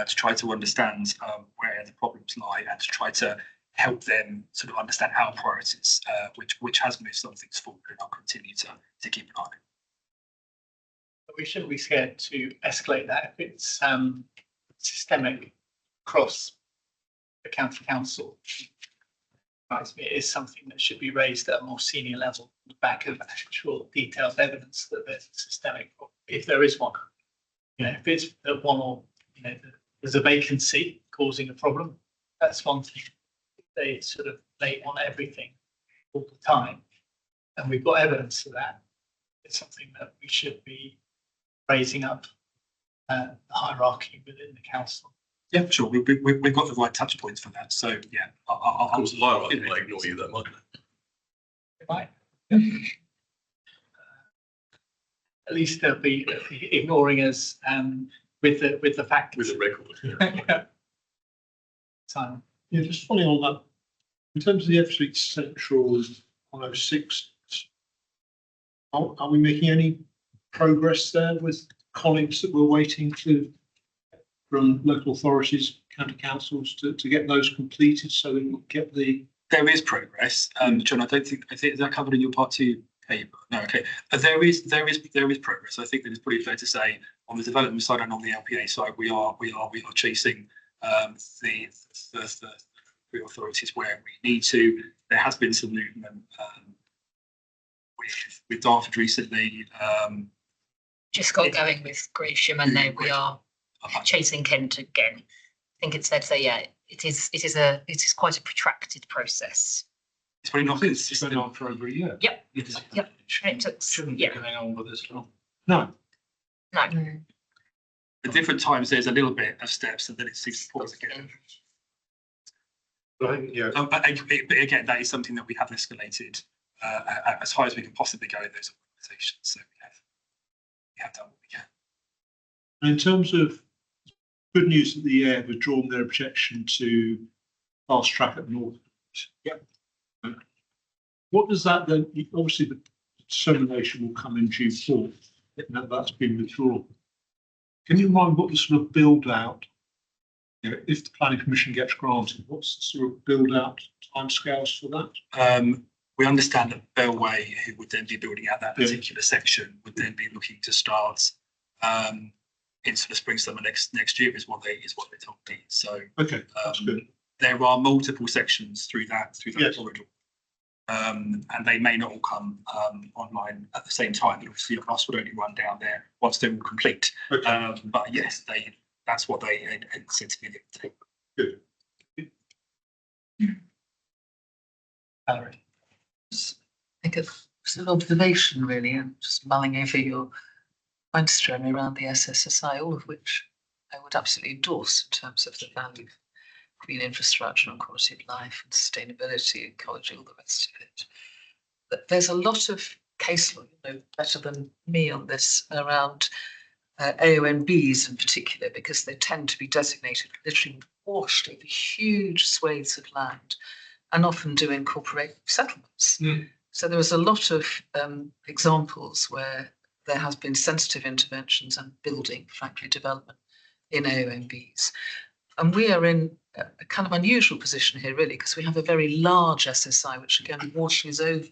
to try to understand where the problems lie and to try to help them sort of understand our priorities, which has moved some things forward, and I'll continue to keep an eye on it. We shouldn't be scared to escalate that if it's systemic across the county council. Right, it is something that should be raised at a more senior level on the back of actual detailed evidence that there's a systemic problem, if there is one. You know, if it's that one, or you know, there's a vacancy causing a problem, that's one thing. If they sort of lay on everything all the time, and we've got evidence of that, it's something that we should be raising up the hierarchy within the council. Yeah, sure. We've got the right touch points for that. So yeah, Of course, the hierarchy might ignore you that much. It might. At least they'll be ignoring us with the facts. With the record. Yeah. Simon. Yeah, just following on that, in terms of the Ebbsfleet Central 106, are we making any progress there with colleagues that we're waiting from local authorities, county councils to get those completed so that we can get the. There is progress, John. I think is that covered in your part 2 paper. No, okay. There is progress. I think that it's pretty fair to say on the development side and on the LPA side, we are chasing the authorities where we need to. There has been some movement with Dartford recently. Just got going with Gresham, and now we are chasing Kent again. I think it's fair to say, yeah, it is quite a protracted process. It's probably not It's been on for over a year. Yep. Yep. And it took, Shouldn't yeah. be going on with this long. No. No. At different times, there's a little bit of steps, and then it seems to pause again. But I think, yeah. But again, that is something that we have escalated as high as we can possibly go in those organisations. So we have done what we can. And in terms of good news that the air have withdrawn their objection to fast track at North. Yep. What does that then? Obviously, the determination will come in due course. Now that's been withdrawn. Can you remind what the sort of build out if the planning permission gets granted, what's the sort of build out timescales for that? We understand that Bellway, who would then be building out that particular section, would then be looking to start into the spring summer next year is what they told me. So Okay, that's good. There are multiple sections through that corridor. And they may not all come online at the same time, but obviously the bus would only run down there once they're all complete. Okay. But yes, that's what they said to me. Good. Valerie. I think it's an observation really, and just mulling over your points, Jeremy, around the SSSI, all of which I would absolutely endorse in terms of the value of green infrastructure and quality of life and sustainability, ecology, all the rest of it. But there's a lot of case law, you know, better than me on this, around AONBs in particular, because they tend to be designated literally washed over huge swathes of land and often do incorporate settlements. So there was a lot of examples where there has been sensitive interventions and building, frankly, development in AONBs. And we are in a kind of unusual position here, really, because we have a very large SSI, which again washes over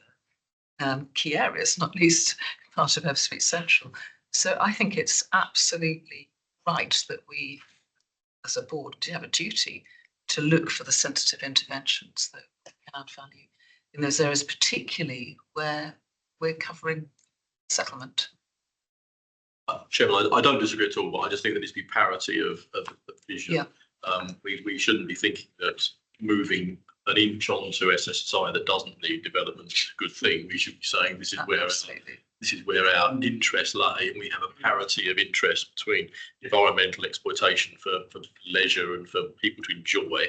key areas, not least part of Ebbsfleet Central. So I think it's absolutely right that we, as a board, do have a duty to look for the sensitive interventions that can add value in those areas, particularly where we're covering settlement. Chairman, I don't disagree at all, but I just think there needs to be parity of vision. Yeah. We shouldn't be thinking that moving an inch onto SSI that doesn't need development is a good thing. We should be saying this is where our interest lay, and we have a parity of interest between environmental exploitation for leisure and for people to enjoy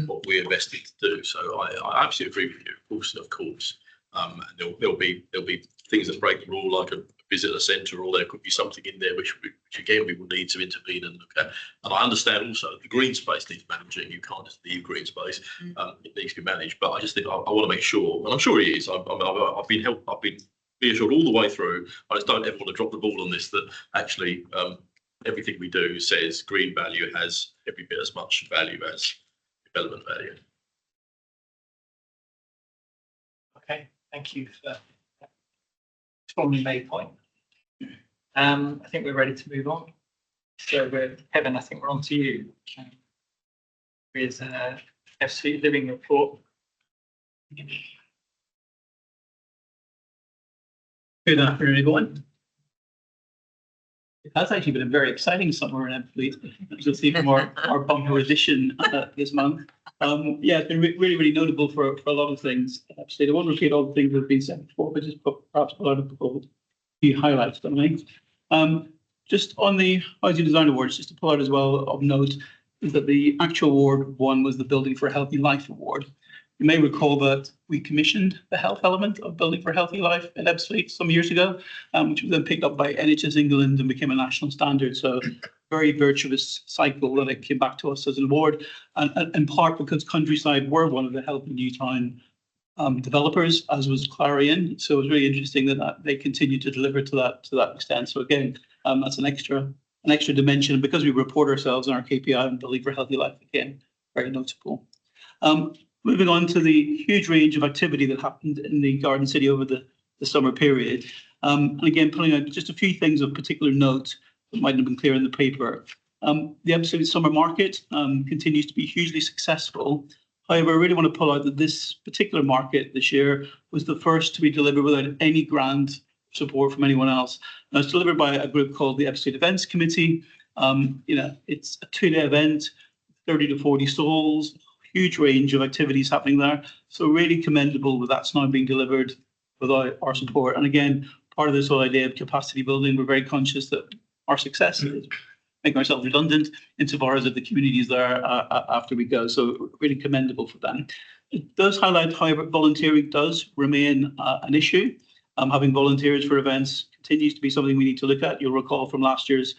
what we're vested to do. So I absolutely agree with you, of course. And there'll be things that break the rule, like a visitor centre, or there could be something in there which again we will need to intervene and look at. And I understand also the green space needs managing. You can't just leave green space; it needs to be managed. But I just think I want to make sure, and I'm sure it is. I've been reassured all the way through. I just don't ever want to drop the ball on this. That actually everything we do says green value has every bit as much value as development value. Okay, thank you for that strongly made point. I think we're ready to move on. So Kevin, I think we're on to you with Ebbsfleet Living Report. Good afternoon, everyone. It has actually been a very exciting summer in Ebbsfleet, as you'll see from our bumper edition this month. Yeah, it's been really notable for a lot of things. I won't repeat all the things that have been said before, but just perhaps pull out a few highlights for me. Just on the Housing Design Awards, just to pull out as well of note, is that the actual award one was the Building for a Healthy Life Award. You may recall that we commissioned the health element of Building for a Healthy Life in Ebbsfleet some years ago, which was then picked up by NHS England and became a national standard. So very virtuous cycle that it came back to us as an award, and in part because Countryside were one of the Healthy New Town developers, as was Clarion. So it was really interesting that they continued to deliver to that extent. So again, that's an extra dimension. Because we report ourselves on our KPI and Building for a Healthy Life, again, very notable. Moving on to the huge range of activity that happened in the Garden City over the summer period. And again, pulling out just a few things of particular note that might have been clear in the paper. The Ebbsfleet Summer Market continues to be hugely successful. However, I really want to pull out that this particular market this year was the first to be delivered without any grant support from anyone else. Now, it's delivered by a group called the Ebbsfleet Events Committee. It's a 2-day event, 30 to 40 stalls, huge range of activities happening there. So really commendable that that's now being delivered without our support. And again, part of this whole idea of capacity building, we're very conscious that our success is making ourselves redundant insofar as that the community is there after we go. So really commendable for them. It does highlight, however, volunteering does remain an issue. Having volunteers for events continues to be something we need to look at. You'll recall from last year's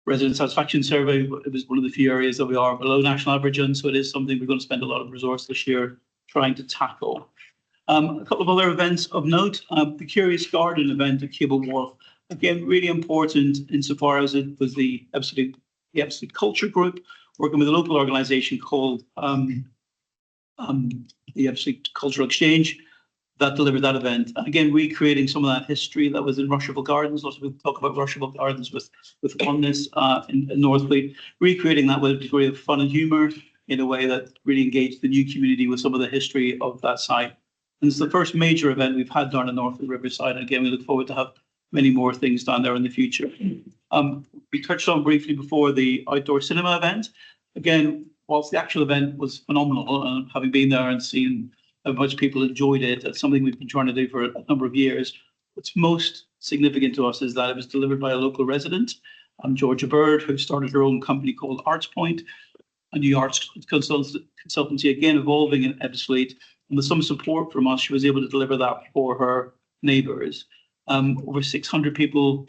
resident satisfaction survey, it was one of the few areas that we are below national average on, so it is something we're going to spend a lot of resource this year trying to tackle. A couple of other events of note, the Curious Garden event at Cable Wharf, again, really important insofar as it was the Ebbsfleet Culture Group working with a local organisation called the Ebbsfleet Cultural Exchange that delivered that event. And again, recreating some of that history that was in Rushabelle Gardens. Lots of people talk about Rushabelle Gardens with fondness in Northfleet, recreating that with a degree of fun and humour in a way that really engaged the new community with some of the history of that site. And it's the first major event we've had down in Northfleet Riverside. And again, we look forward to have many more things down there in the future. We touched on briefly before the outdoor cinema event. Again, whilst the actual event was phenomenal, and having been there and seen how much people enjoyed it, it's something we've been trying to do for a number of years. What's most significant to us is that it was delivered by a local resident, Georgia Bird, who started her own company called Arts Point, a new arts consultancy, again evolving in Ebbsfleet. And with some support from us, she was able to deliver that for her neighbours. Over 600 people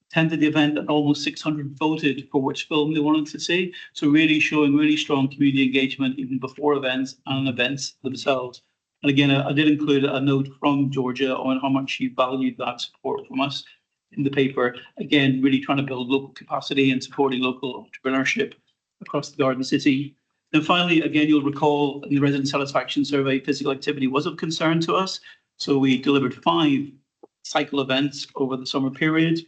attended the event and almost 600 voted for which film they wanted to see. So really showing really strong community engagement even before events and events themselves. And again, I did include a note from Georgia on how much she valued that support from us in the paper. Again, really trying to build local capacity and supporting local entrepreneurship across the Garden City. And finally, again, you'll recall in the resident satisfaction survey, physical activity was of concern to us. So we delivered 5 cycle events over the summer period,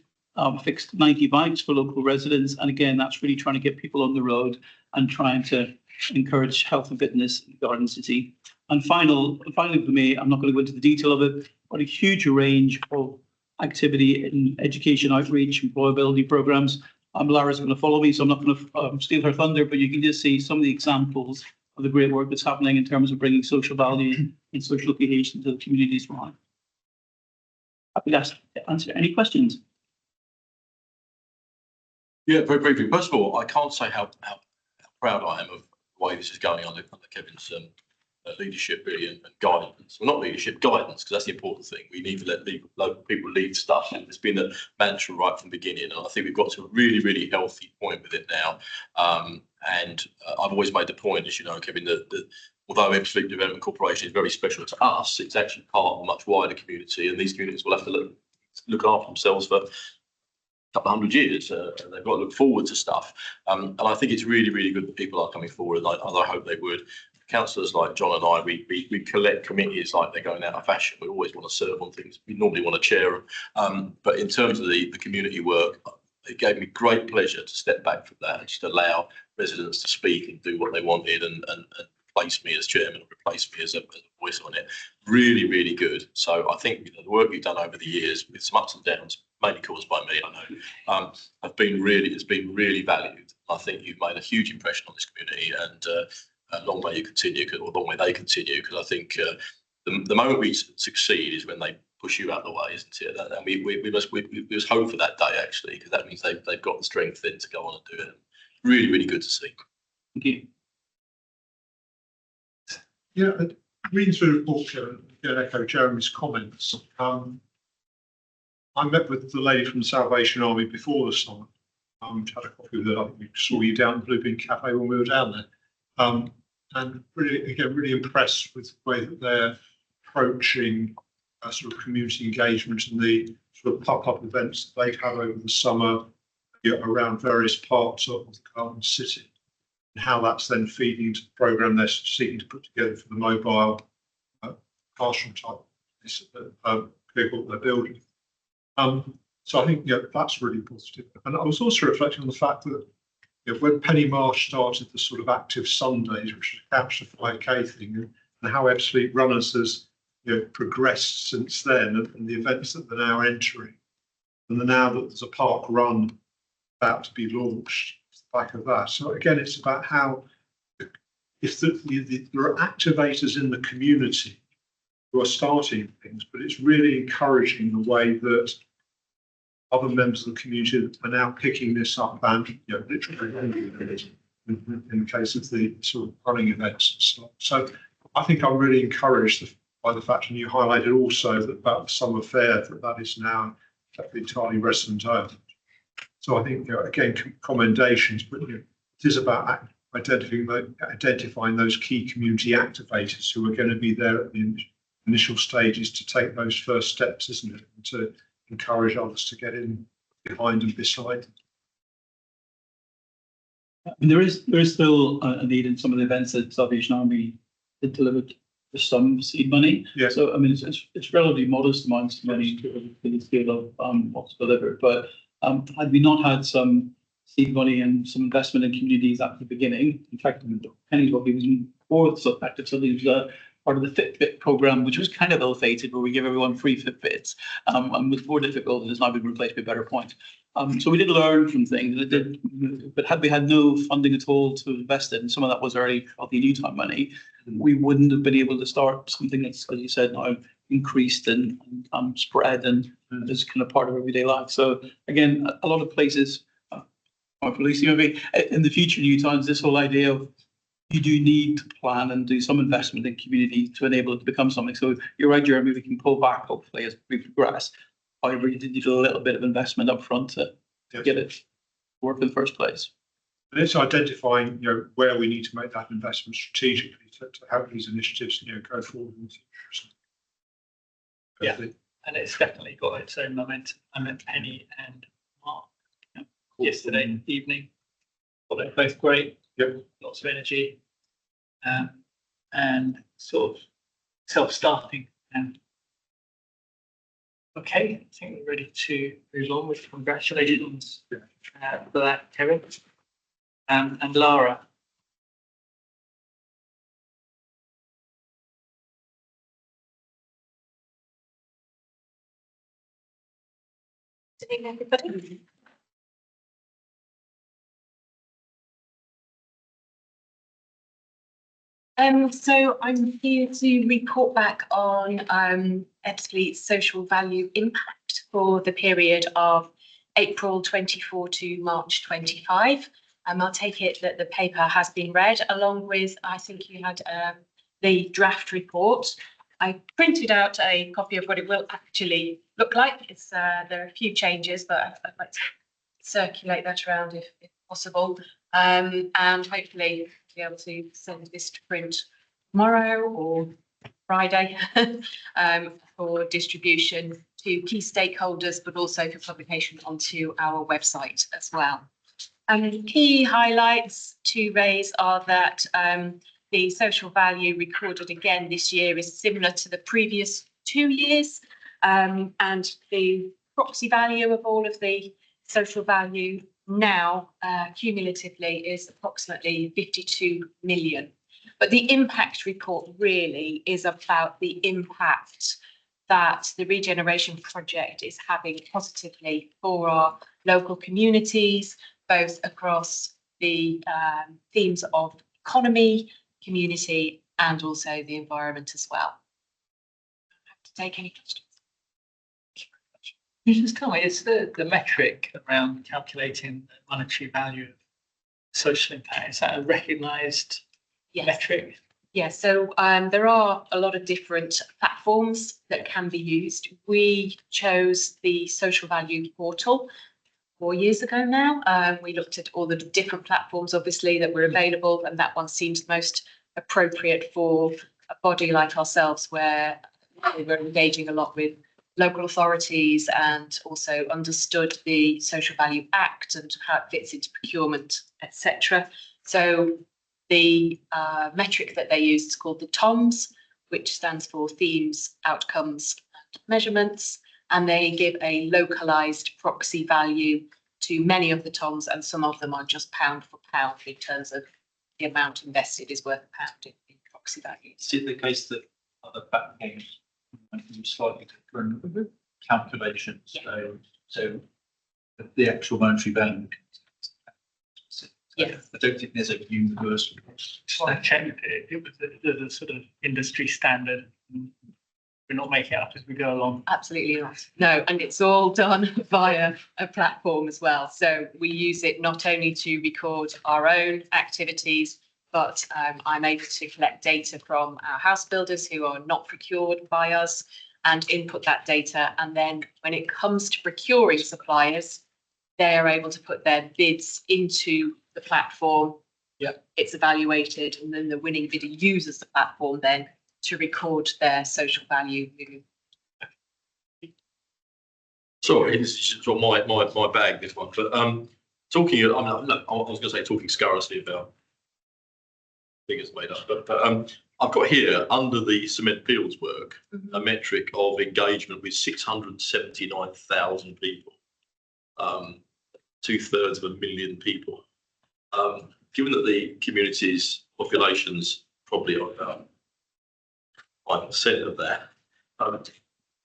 fixed 90 bikes for local residents. And again, that's really trying to get people on the road and trying to encourage health and fitness in the Garden City. And finally for me, I'm not going to go into the detail of it, but a huge range of activity in education outreach, employability programs. Lara's going to follow me, so I'm not going to steal her thunder, but you can just see some of the examples of the great work that's happening in terms of bringing social value and social cohesion to the communities we're on. Happy to answer any questions. Yeah, very briefly. First of all, I can't say how proud I am of the way this is going under Kevin's leadership, really, and guidance. Well, not leadership, guidance, because that's the important thing. We need to let local people lead stuff. And it's been a mantra right from the beginning. And I think we've got to a really, really healthy point with it now. I've always made the point, as you know, Kevin, that although Ebbsfleet Development Corporation is very special to us, it's actually part of a much wider community. And these communities will have to look after themselves for couple of 100 years, and they've got to look forward to stuff. And I think it's really, really good that people are coming forward, and I hope they would. Councillors like John and I, we collect committees like they're going out of fashion. We always want to serve on things. We normally want to chair them. But in terms of the community work, it gave me great pleasure to step back from that and just allow residents to speak and do what they wanted and replace me as chairman or replace me as a voice on it. Really, really good. So I think the work you've done over the years with some ups and downs, mainly caused by me, I know, has been really valued. I think you've made a huge impression on this community, and long may you continue, or long may they continue, because I think the moment we succeed is when they push you out of the way, isn't it? And we must hope for that day, actually, because that means they've got the strength then to go on and do it. Really, really good to see. Thank you. Yeah, reading through the report, again, echo Jeremy's comments. I met with the lady from the Salvation Army before the summer. Had a coffee with her. I think we saw you down at the Blue Bean Cafe when we were down there. And really impressed with the way that they're approaching sort of community engagement and the sort of pop-up events that they've had over the summer around various parts of the Garden City, and how that's then feeding into the programme they're seeking to put together for the mobile classroom type vehicle that they're building. So I think that's really positive. And I was also reflecting on the fact that when Penny Marsh started the sort of active Sundays, which is a Couch to 5K thing, and how Ebbsfleet Runners has progressed since then, and the events that they're now entering, and now that there's a park run about to be launched off the back of that. So again, it's about how if there are activators in the community who are starting things, but it's really encouraging the way that other members of the community are now picking this up and literally in the case of the sort of running events and stuff. So I think I'm really encouraged by the fact, and you highlighted also that about the summer fair, that is now entirely resident owned. So I think again, commendations, but it is about identifying those key community activators who are going to be there at the initial stages to take those first steps, isn't it? And to encourage others to get in behind and beside them. And there is still a need in some of the events that Salvation Army did deliver for some seed money. Yeah. So I mean, it's relatively modest amounts of money to the scale of what's delivered. But had we not had some seed money and some investment in communities at the beginning, in fact, Penny's what we was before so active. So there was part of the Fitbit program, which was kind of ill-fated, where we give everyone free Fitbits, and was more difficult and has now been replaced by Better Point. So we did learn from things, but had we had no funding at all to invest in, some of that was already healthy Newtown money, we wouldn't have been able to start something that's, as you said, now increased and spread and is kind of part of everyday life. So again, a lot of places, Lucy, maybe in the future Newtowns, this whole idea of you do need to plan and do some investment in community to enable it to become something. So you're right, Jeremy, we can pull back hopefully as we progress. However, you did need a little bit of investment up front to get it to work in the first place. And it's identifying, where we need to make that investment strategically to help these initiatives, go forward. Yeah. And it's definitely got its own momentum. I met Penny and Mark yesterday evening. Thought they're both great. Yep. Lots of energy, and sort of self-starting. And okay, I think we're ready to move on with congratulations for that, Kevin, and Lara. Good evening, everybody. So I'm here to report back on Ebbsfleet's social value impact for the period of April 24 to March 25. I'll take it that the paper has been read along with, I think you had the draft report. I printed out a copy of what it will actually look like. It's there are a few changes, but I'd like to circulate that around if possible, and hopefully be able to send this to print tomorrow or Friday for distribution to key stakeholders, but also for publication onto our website as well. And key highlights to raise are that the social value recorded again this year is similar to the previous 2 years, and the proxy value of all of the social value now cumulatively is approximately 52 million. But the impact report really is about the impact that the regeneration project is having positively for our local communities, both across the themes of economy, community, and also the environment as well. I have to take any questions. You just tell me, it's the metric around calculating the monetary value of social impact. Is that a recognised metric? Yeah, so there are a lot of different platforms that can be used. We chose the social value portal 4 years ago now. We looked at all the different platforms, obviously, that were available, and that one seems most appropriate for a body like ourselves, where we're engaging a lot with local authorities and also understood the Social Value Act and how it fits into procurement, etc. So the metric that they used is called the TOMS, which stands for Themes, Outcomes and Measurements, and they give a localised proxy value to many of the TOMS, and some of them are just pound for pound in terms of the amount invested is worth a pound in proxy value. Is it the case that other games slightly different calculations? Yeah. So the actual monetary value. Yeah. I don't think there's a universal. I checked it. It was a sort of industry standard. We're not making it up as we go along. Absolutely not. No, and it's all done via a platform as well. So we use it not only to record our own activities, but I'm able to collect data from our house builders who are not procured by us and input that data. And then when it comes to procuring suppliers, they are able to put their bids into the platform. Yep. It's evaluated, and then the winning bidder uses the platform then to record their social value. Sorry, this is sort of my bag, this one, but talking, I mean, look, I was going to say talking scurrilously about figures made up, but I've got here under the cement fields work a metric of engagement with 679,000 people, 2/3 of a million people. Given that the community's population's probably about 5% of that,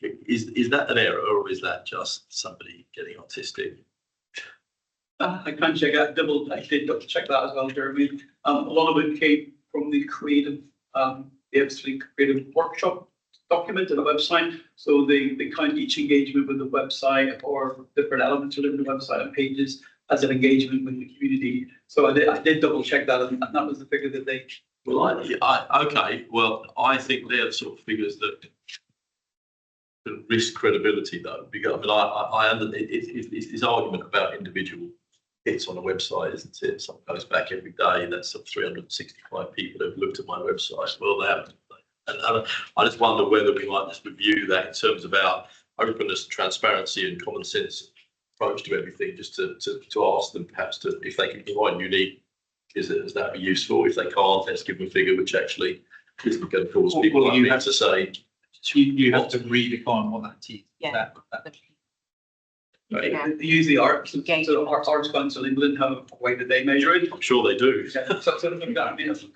is that an error or is that just somebody getting autistic? I can check out I did double check that as well, Jeremy. A lot of it came from the creative, the Ebbsfleet creative workshop document on the website. So they count each engagement with the website or different elements within the website and pages as an engagement with the community. So I did double check that, and that was the figure that they. Well, okay. Well, I think they're the sort of figures that could risk credibility, though. Because I mean, it's this argument about individual hits on a website, isn't it? Someone goes back every day, and that's 365 people who've looked at my website. Well, they haven't. And I just wonder whether we might just review that in terms of our openness, transparency, and common sense approach to everything. Just to ask them perhaps if they can provide unique. Is that be useful? If they can't, let's give them a figure which actually isn't going to cause people like me to say. You have to redefine what that is. Yeah. Right. They use the arts, so Arts Council England have a way that they measure it. I'm sure they do. Yeah, so I mean,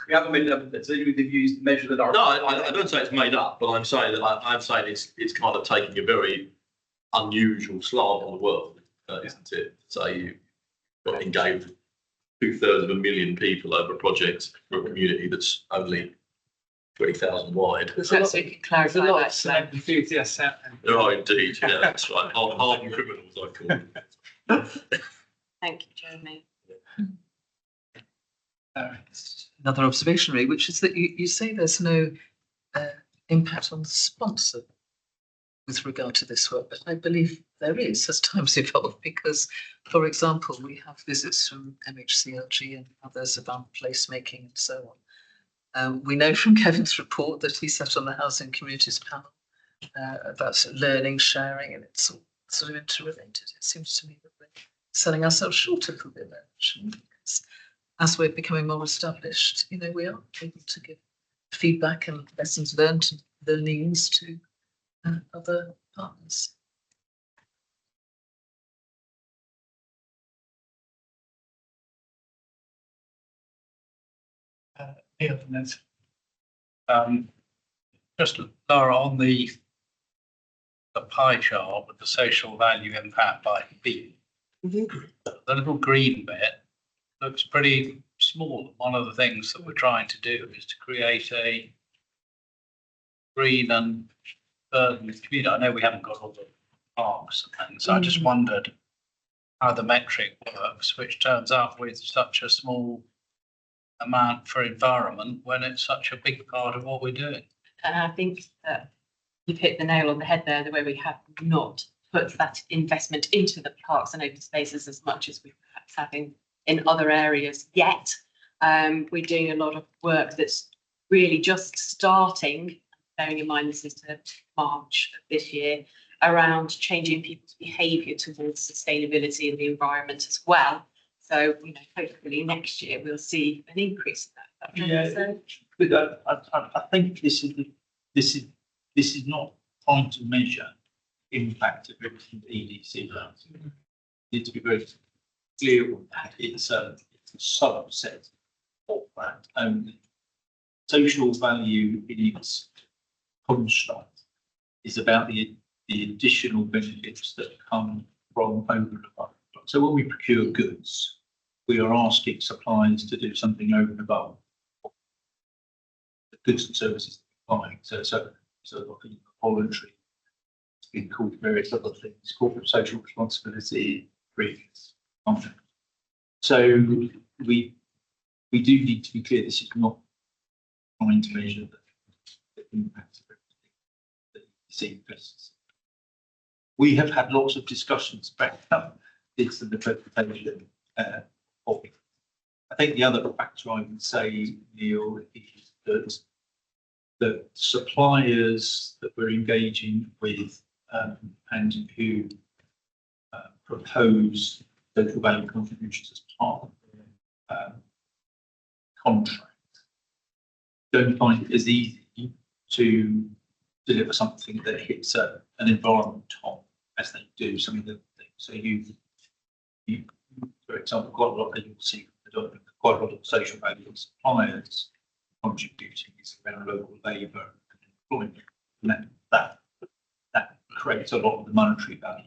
we haven't made a decision. They've used measure that art. No, I don't say it's made up, but I'm saying that I'm saying it's kind of taking a very unusual slant on the world, isn't it? So you've got engaged 2/3 of a million people over a project for a community that's only 20,000 wide. So you can clarify that. Enthusiasts out there. There are indeed, yeah, that's right. Hardened criminals, I call them. Thank you, Jeremy. Another observation, really, which is that you say there's no impact on the sponsor with regard to this work, but I believe there is as times evolve because, for example, we have visits from MHCLG and others about placemaking and so on. We know from Kevin's report that he sat on the Housing Communities panel about learning, sharing, and it's all sort of interrelated. It seems to me that we're selling ourselves short a little bit there, actually, because as we're becoming more established, we are able to give feedback and lessons learned and learnings to other partners. Just Laura, on the pie chart with the social value impact by B, the little green bit looks pretty small. One of the things that we're trying to do is to create a green and urban community. I know we haven't got all the parks and things, so I just wondered how the metric works, which turns out with such a small amount for environment when it's such a big part of what we're doing. And I think that you've hit the nail on the head there, the way we have not put that investment into the parks and open spaces as much as we perhaps have in other areas yet. We're doing a lot of work that's really just starting, bearing in mind this is to March of this year, around changing people's behaviour towards sustainability and the environment as well. So, hopefully next year we'll see an increase in that. Yeah, but I think this is not trying to measure impact of everything EDC does. You need to be very clear on that. It's a subset of that only. Social value in its construct is about the additional benefits that come from over and above. So when we procure goods, we are asking suppliers to do something over and above the goods and services they're buying. So voluntary, it's been called various other things, corporate social responsibility, previous. So we do need to be clear, this is not trying to measure the impact of everything that you see pests. We have had lots of discussions about this and the presentation of it. I think the other factor I would say, Neil, is that suppliers that we're engaging with and who propose social value contributions as part of the contract, don't find it as easy to deliver something that hits an environment top as they do some of the things. So you for example, quite a lot, you'll see quite a lot of social value suppliers contributing is around local labour and employment. And that creates a lot of the monetary value.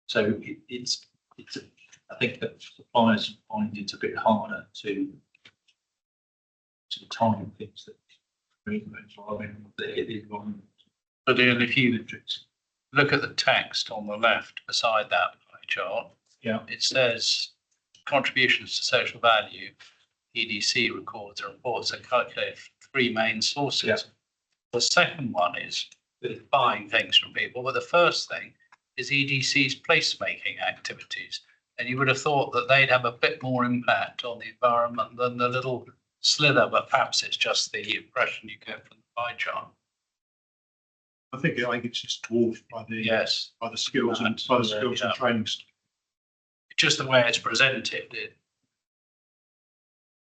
So it's I think that suppliers find it a bit harder to time things that the environment. But Ian, if you look at the text on the left beside that pie chart, yeah, it says contributions to social value, EDC records and reports are calculated from three main sources. Yeah. The second one is buying things from people, but the first thing is EDC's placemaking activities. And you would have thought that they'd have a bit more impact on the environment than the little slither, but perhaps it's just the impression you get from the pie chart. I think it's just dwarfed by the Yes. by the skills and training. Just the way it's presented.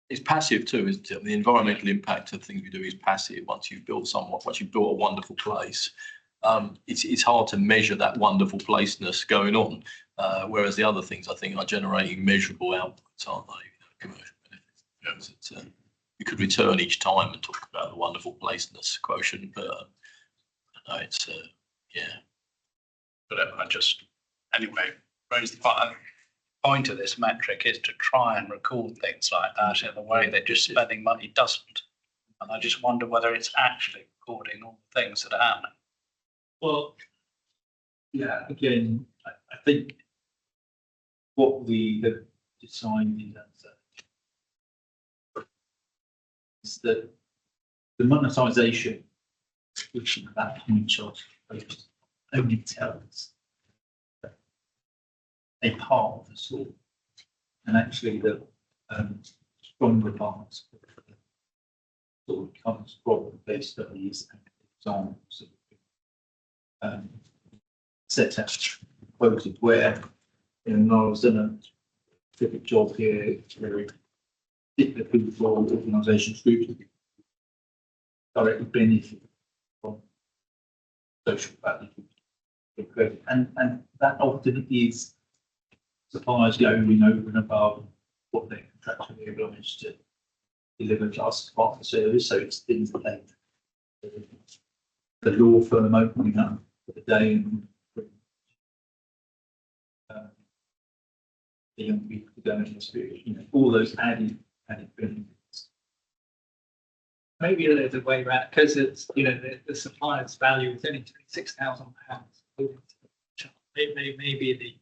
It's passive too, isn't it? The environmental impact of things we do is passive. Once you've built a wonderful place, it's hard to measure that wonderful placeness going on. Whereas the other things I think are generating measurable outputs, aren't they? Commercial benefits. You could return each time and talk about the wonderful placeness quotient, but no, it's yeah. But I just anyway raise the point of this metric is to try and record things like that in a way that just spending money doesn't. And I just wonder whether it's actually recording all the things that are happening. Well, yeah, again, I think what we have decided is that the monetisation, which at that point chart only tells a part of the story, and actually the stronger parts of the sort of comes from case studies and examples of set out quoted where I was done a terrific job here, very particular people, organisations, groups directly benefit from social value, and that often is suppliers going over and above what they're contractually obliged to deliver to us as part of the service. So it's things that the law firm opening up for the day and the young people to go into experience, all those added benefits. Maybe there's a way around, because it's, the supplier's value is only £26,000. Maybe the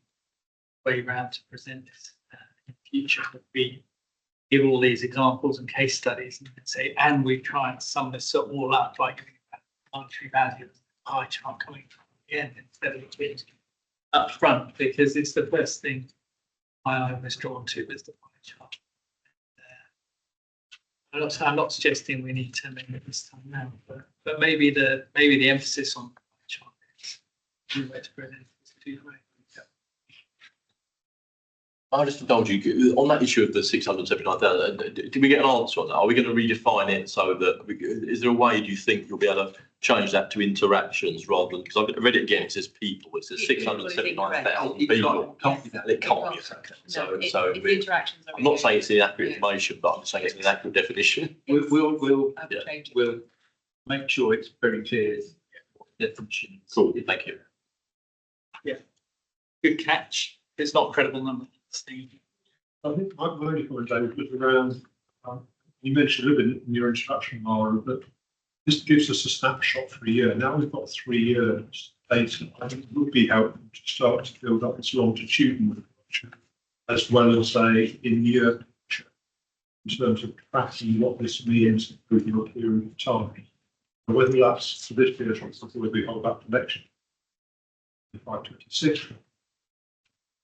way around to present this in the future would be give all these examples and case studies and say, and we try and sum this all up by giving that monetary value pie chart coming from the end instead of it being up front, because it's the first thing my eye was drawn to was the pie chart. I'm not suggesting we need to make it this time now, but maybe the emphasis on the pie chart is where to present this too way. I'll just indulge you on that issue of the 679,000. Did we get an answer on that? Are we going to redefine it so that is there a way do you think you'll be able to change that to interactions rather than, because I've read it again, it says people, it says 679,000 people. It can't be. So I'm not saying it's inaccurate information, but I'm saying it's an inaccurate definition. We'll make sure it's very clear what the definition is. Cool, thank you. Yeah, good catch. It's not a credible number. I think my only comment, David, was around, you mentioned a little bit in your introduction, Mara, that this gives us a snapshot for a year. Now we've got 3 years data. I think it would be helpful to start to build up this longitudinal picture, as well as a in-year picture, in terms of tracking what this means with your period of time. And whether that's for this period, or whether we hold up to next year, 526.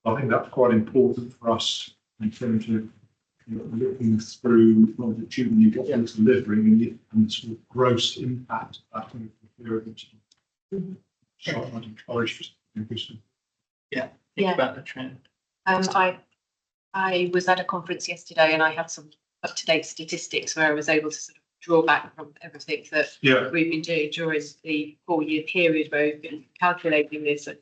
I think that's quite important for us in terms of looking through longitudinally what we're delivering and the sort of gross impact of that over the period of time. So I'd encourage you to do this. Think about the trend. I I was at a conference yesterday and I had some up-to-date statistics where I was able to sort of draw back from everything that we've been doing during the 4-year period where we've been calculating this. And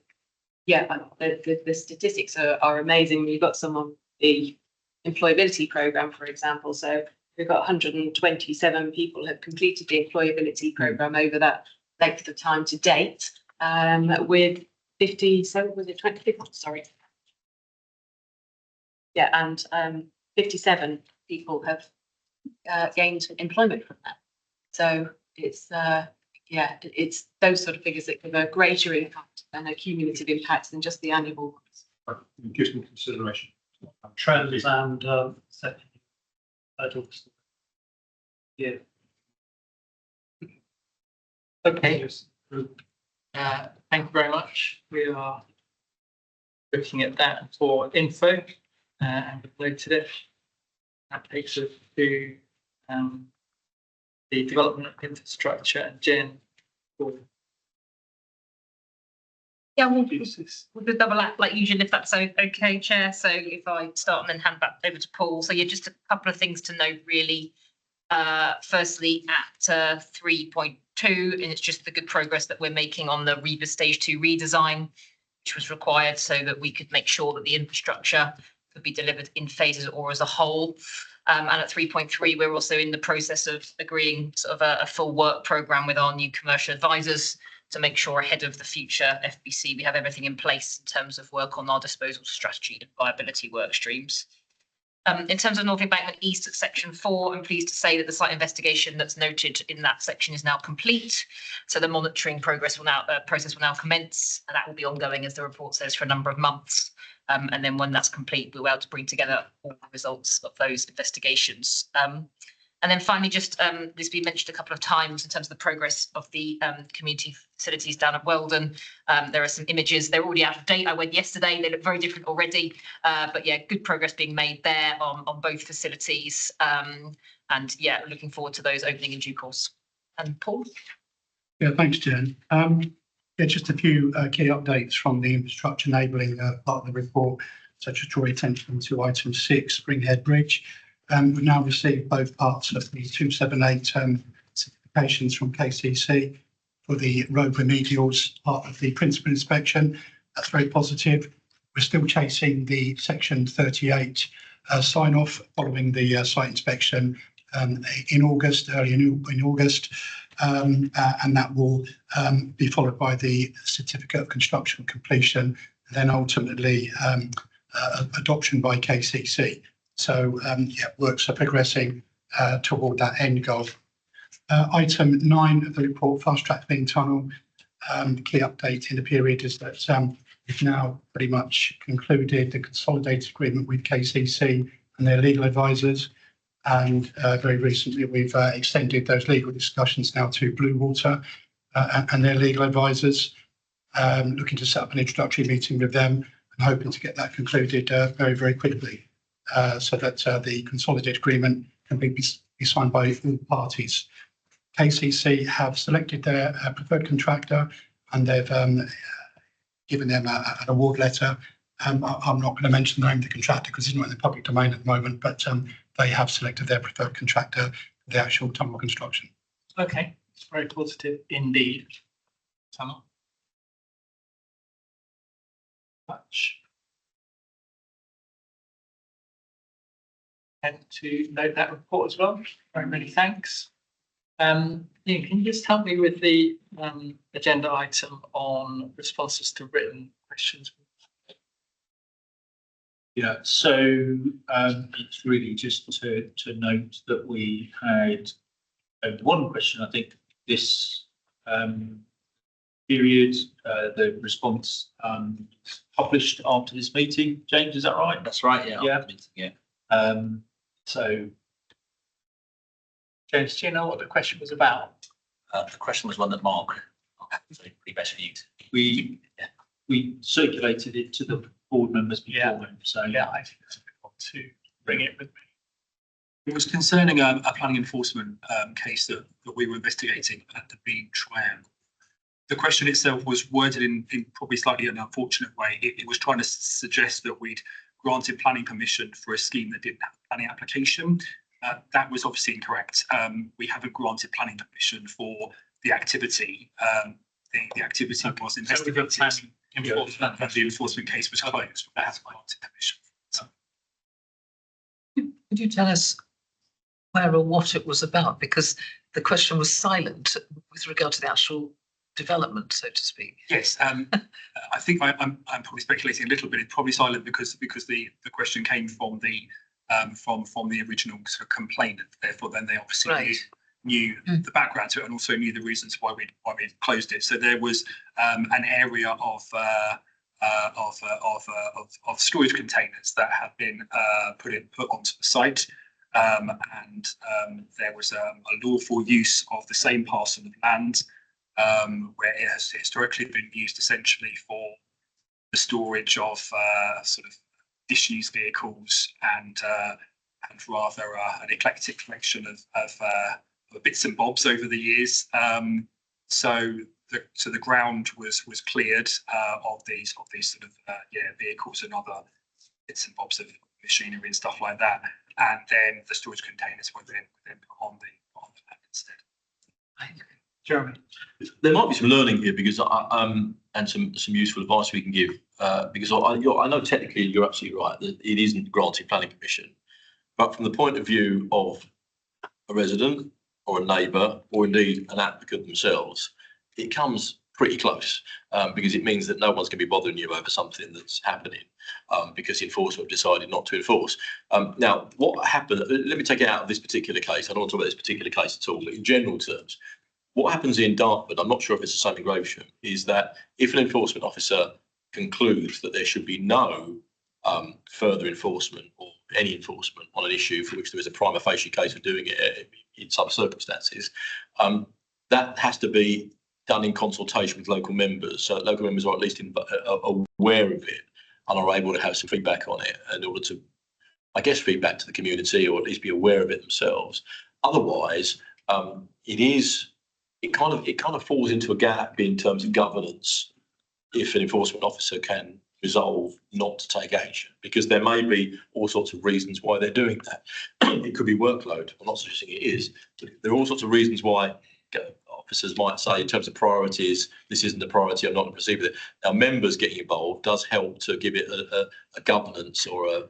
the statistics are amazing. You've got some on the employability programme, for example. So we've got 127 people have completed the employability programme over that length of time to date, with 57, was it 20? Sorry. Yeah, and 57 people have gained employment from that. So it's it's those sort of figures that give a greater impact and a cumulative impact than just the annual ones. It gives me consideration. Trends and second hurdles. Yeah. Okay. Thank you very much. We are looking at that for info and we've noted it. That takes us to the development of infrastructure and Jen. Yeah, we'll do double lap like usual if that's okay, Chair. So if I start and then hand back over to Paul. So yeah, just a couple of things to note really. Firstly, at 3.2, and it's just the good progress that we're making on the REBA Stage 2 redesign, which was required so that we could make sure that the infrastructure could be delivered in phases or as a whole. And at 3.3, we're also in the process of agreeing sort of a full work programme with our new commercial advisors to make sure ahead of the future FBC we have everything in place in terms of work on our disposal strategy and viability work streams. In terms of North Embankment East at section 4, I'm pleased to say that the site investigation that's noted in that section is now complete. So the monitoring process will now commence, and that will be ongoing, as the report says, for a number of months. And then when that's complete, we'll be able to bring together all the results of those investigations. And then finally, just this has been mentioned a couple of times in terms of the progress of the community facilities down at Weldon. There are some images, they're already out of date. I went yesterday, they look very different already. But yeah, good progress being made there on both facilities. And yeah, looking forward to those opening in due course. And Paul? Yeah, thanks, Jen. Yeah, just a few key updates from the infrastructure enabling part of the report, such as draw attention to item 6, Springhead Bridge. We've now received both parts of the 278 certifications from KCC for the road remedials part of the principal inspection. That's very positive. We're still chasing the section 38 sign-off following the site inspection in August, early in August. And that will be followed by the certificate of construction completion, and then ultimately adoption by KCC. So yeah, works are progressing toward that end goal. Item 9 of the report, fast track link tunnel. Key update in the period is that we've now pretty much concluded the consolidated agreement with KCC and their legal advisors. And very recently, we've extended those legal discussions now to Blue Water and their legal advisors, looking to set up an introductory meeting with them and hoping to get that concluded very, very quickly, so that the consolidated agreement can be signed by all parties. KCC have selected their preferred contractor and they've given them an award letter. I'm not going to mention the name of the contractor because it's not in the public domain at the moment, but they have selected their preferred contractor for the actual tunnel construction. Okay, it's very positive indeed. Tunnel. Much. And to note that report as well. Very many thanks. Ian, can you just help me with the agenda item on responses to written questions? Yeah, so it's really just to note that we had one question, I think, this period, the response published after this meeting. James, is that right? That's right, yeah. Yeah. Yeah. So, James, do you know what the question was about? The question was one that Mark pretty best viewed. We circulated it to the board members beforehand. So yeah, I think I want to bring it with me. It was concerning a planning enforcement case that we were investigating at the Bean Triangle. The question itself was worded in probably slightly an unfortunate way. It was trying to suggest that we'd granted planning permission for a scheme that didn't have a planning application. That was obviously incorrect. We haven't granted planning permission for the activity. The activity was investigated. And the enforcement case was closed. But that's granted permission. Could you tell us where or what it was about? Because the question was silent with regard to the actual development, so to speak. Yes, I think I'm probably speculating a little bit. It's probably silent because the question came from the original sort of complainant. Therefore, then they obviously knew the background to it and also knew the reasons why we closed it. So there was an area of storage containers that have been put onto the site, and there was a lawful use of the same parcel of land where it has historically been used essentially for the storage of sort of disused vehicles and rather an eclectic collection of bits and bobs over the years. So the ground was cleared of these sort of vehicles and other bits and bobs of machinery and stuff like that, and then the storage containers were then put on the land instead. Jeremy, there might be some learning here because and some useful advice we can give because I know technically you're absolutely right that it isn't granting planning permission, but from the point of view of a resident or a neighbour or indeed an applicant themselves, it comes pretty close because it means that no one's going to be bothering you over something that's happening because enforcement decided not to enforce. Now, what happened, let me take it out of this particular case. I don't want to talk about this particular case at all, but in general terms, what happens in Dartford, I'm not sure if it's the same in Gravesham, is that if an enforcement officer concludes that there should be no further enforcement or any enforcement on an issue for which there is a prima facie case of doing it in some circumstances, that has to be done in consultation with local members. So local members are at least aware of it and are able to have some feedback on it in order to, I guess, feedback to the community or at least be aware of it themselves. Otherwise, it kind of falls into a gap in terms of governance if an enforcement officer can resolve not to take action, because there may be all sorts of reasons why they're doing that. It could be workload. I'm not suggesting it is, but there are all sorts of reasons why officers might say in terms of priorities, this isn't a priority, I'm not going to proceed with it. Now, members getting involved does help to give it a governance or a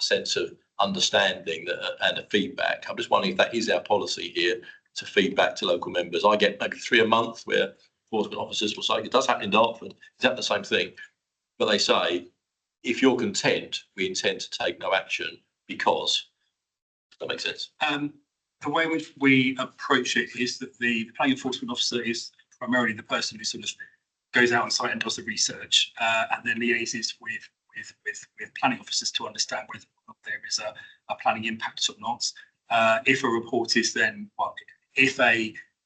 sense of understanding and a feedback. I'm just wondering if that is our policy here, to feedback to local members. I get maybe 3 a month where enforcement officers will say, it does happen in Dartford, is that the same thing? But they say, if you're content, we intend to take no action because. Does that make sense? The way in which we approach it is that the planning enforcement officer is primarily the person who sort of goes out on site and does the research and then liaises with planning officers to understand whether or not there is a planning impact or not. If a report is then, well, if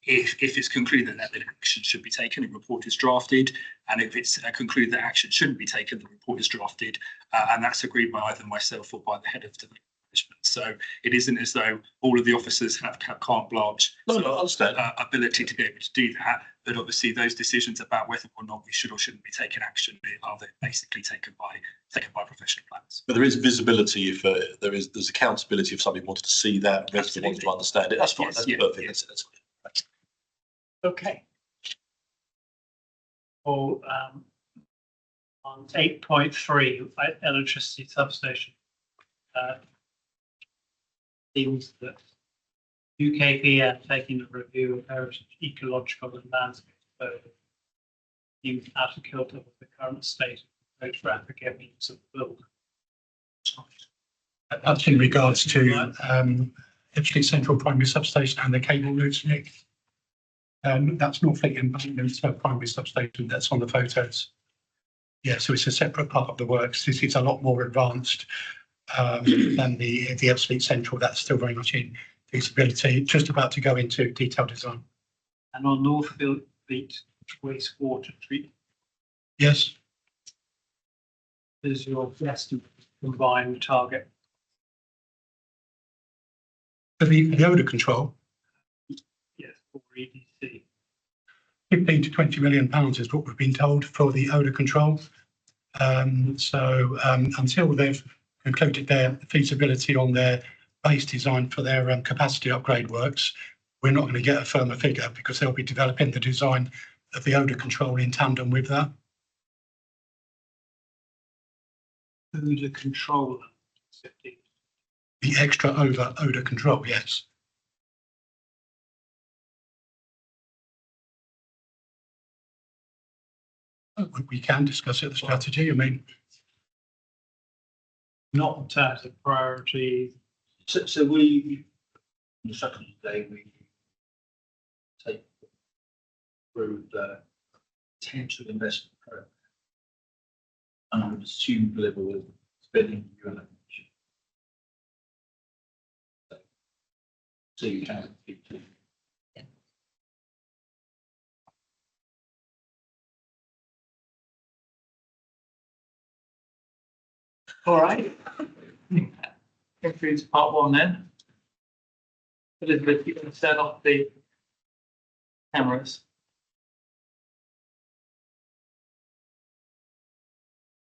it's concluded that action should be taken, a report is drafted, and if it's concluded that action shouldn't be taken, the report is drafted, and that's agreed by either myself or by the head of development. So it isn't as though all of the officers have carte blanche ability to be able to do that, but obviously those decisions about whether or not we should or shouldn't be taking action are basically taken by professional planners. But there is visibility if there's accountability if somebody wanted to see that, resident wanted to understand it. That's fine. Yes, that's yeah, perfect. yeah. That's okay. Or on 8.3, electricity substation. Seems that UKPN taking a review of heritage, ecological and landscape seems out of kilter with the current state of approach rapid use of the build. That's in regards to Ebbsfleet Central Primary Substation and the cable routes, Nick. That's Northfleet Embankment primary substation that's on the photos. Yeah, so it's a separate part of the works. This is a lot more advanced than the Ebbsfleet Central. That's still very much in feasibility, just about to go into detailed design. And on Northfleet wastewater treatment. Yes. Is your best combined target? For the odour control? Yes, for EDC. 15 to 20 million pounds is what we've been told for the odour control. Until they've concluded their feasibility on their base design for their capacity upgrade works, we're not going to get a firmer figure because they'll be developing the design of the odour control in tandem with that. Odour control. The extra odour control, yes. We can discuss it, the strategy. I mean, Not as a priority. So we, on the second day, we take through the potential investment program. And I would assume deliver with spending your own. So you can. All right. Get through to part one then. Elizabeth, you can turn off the cameras.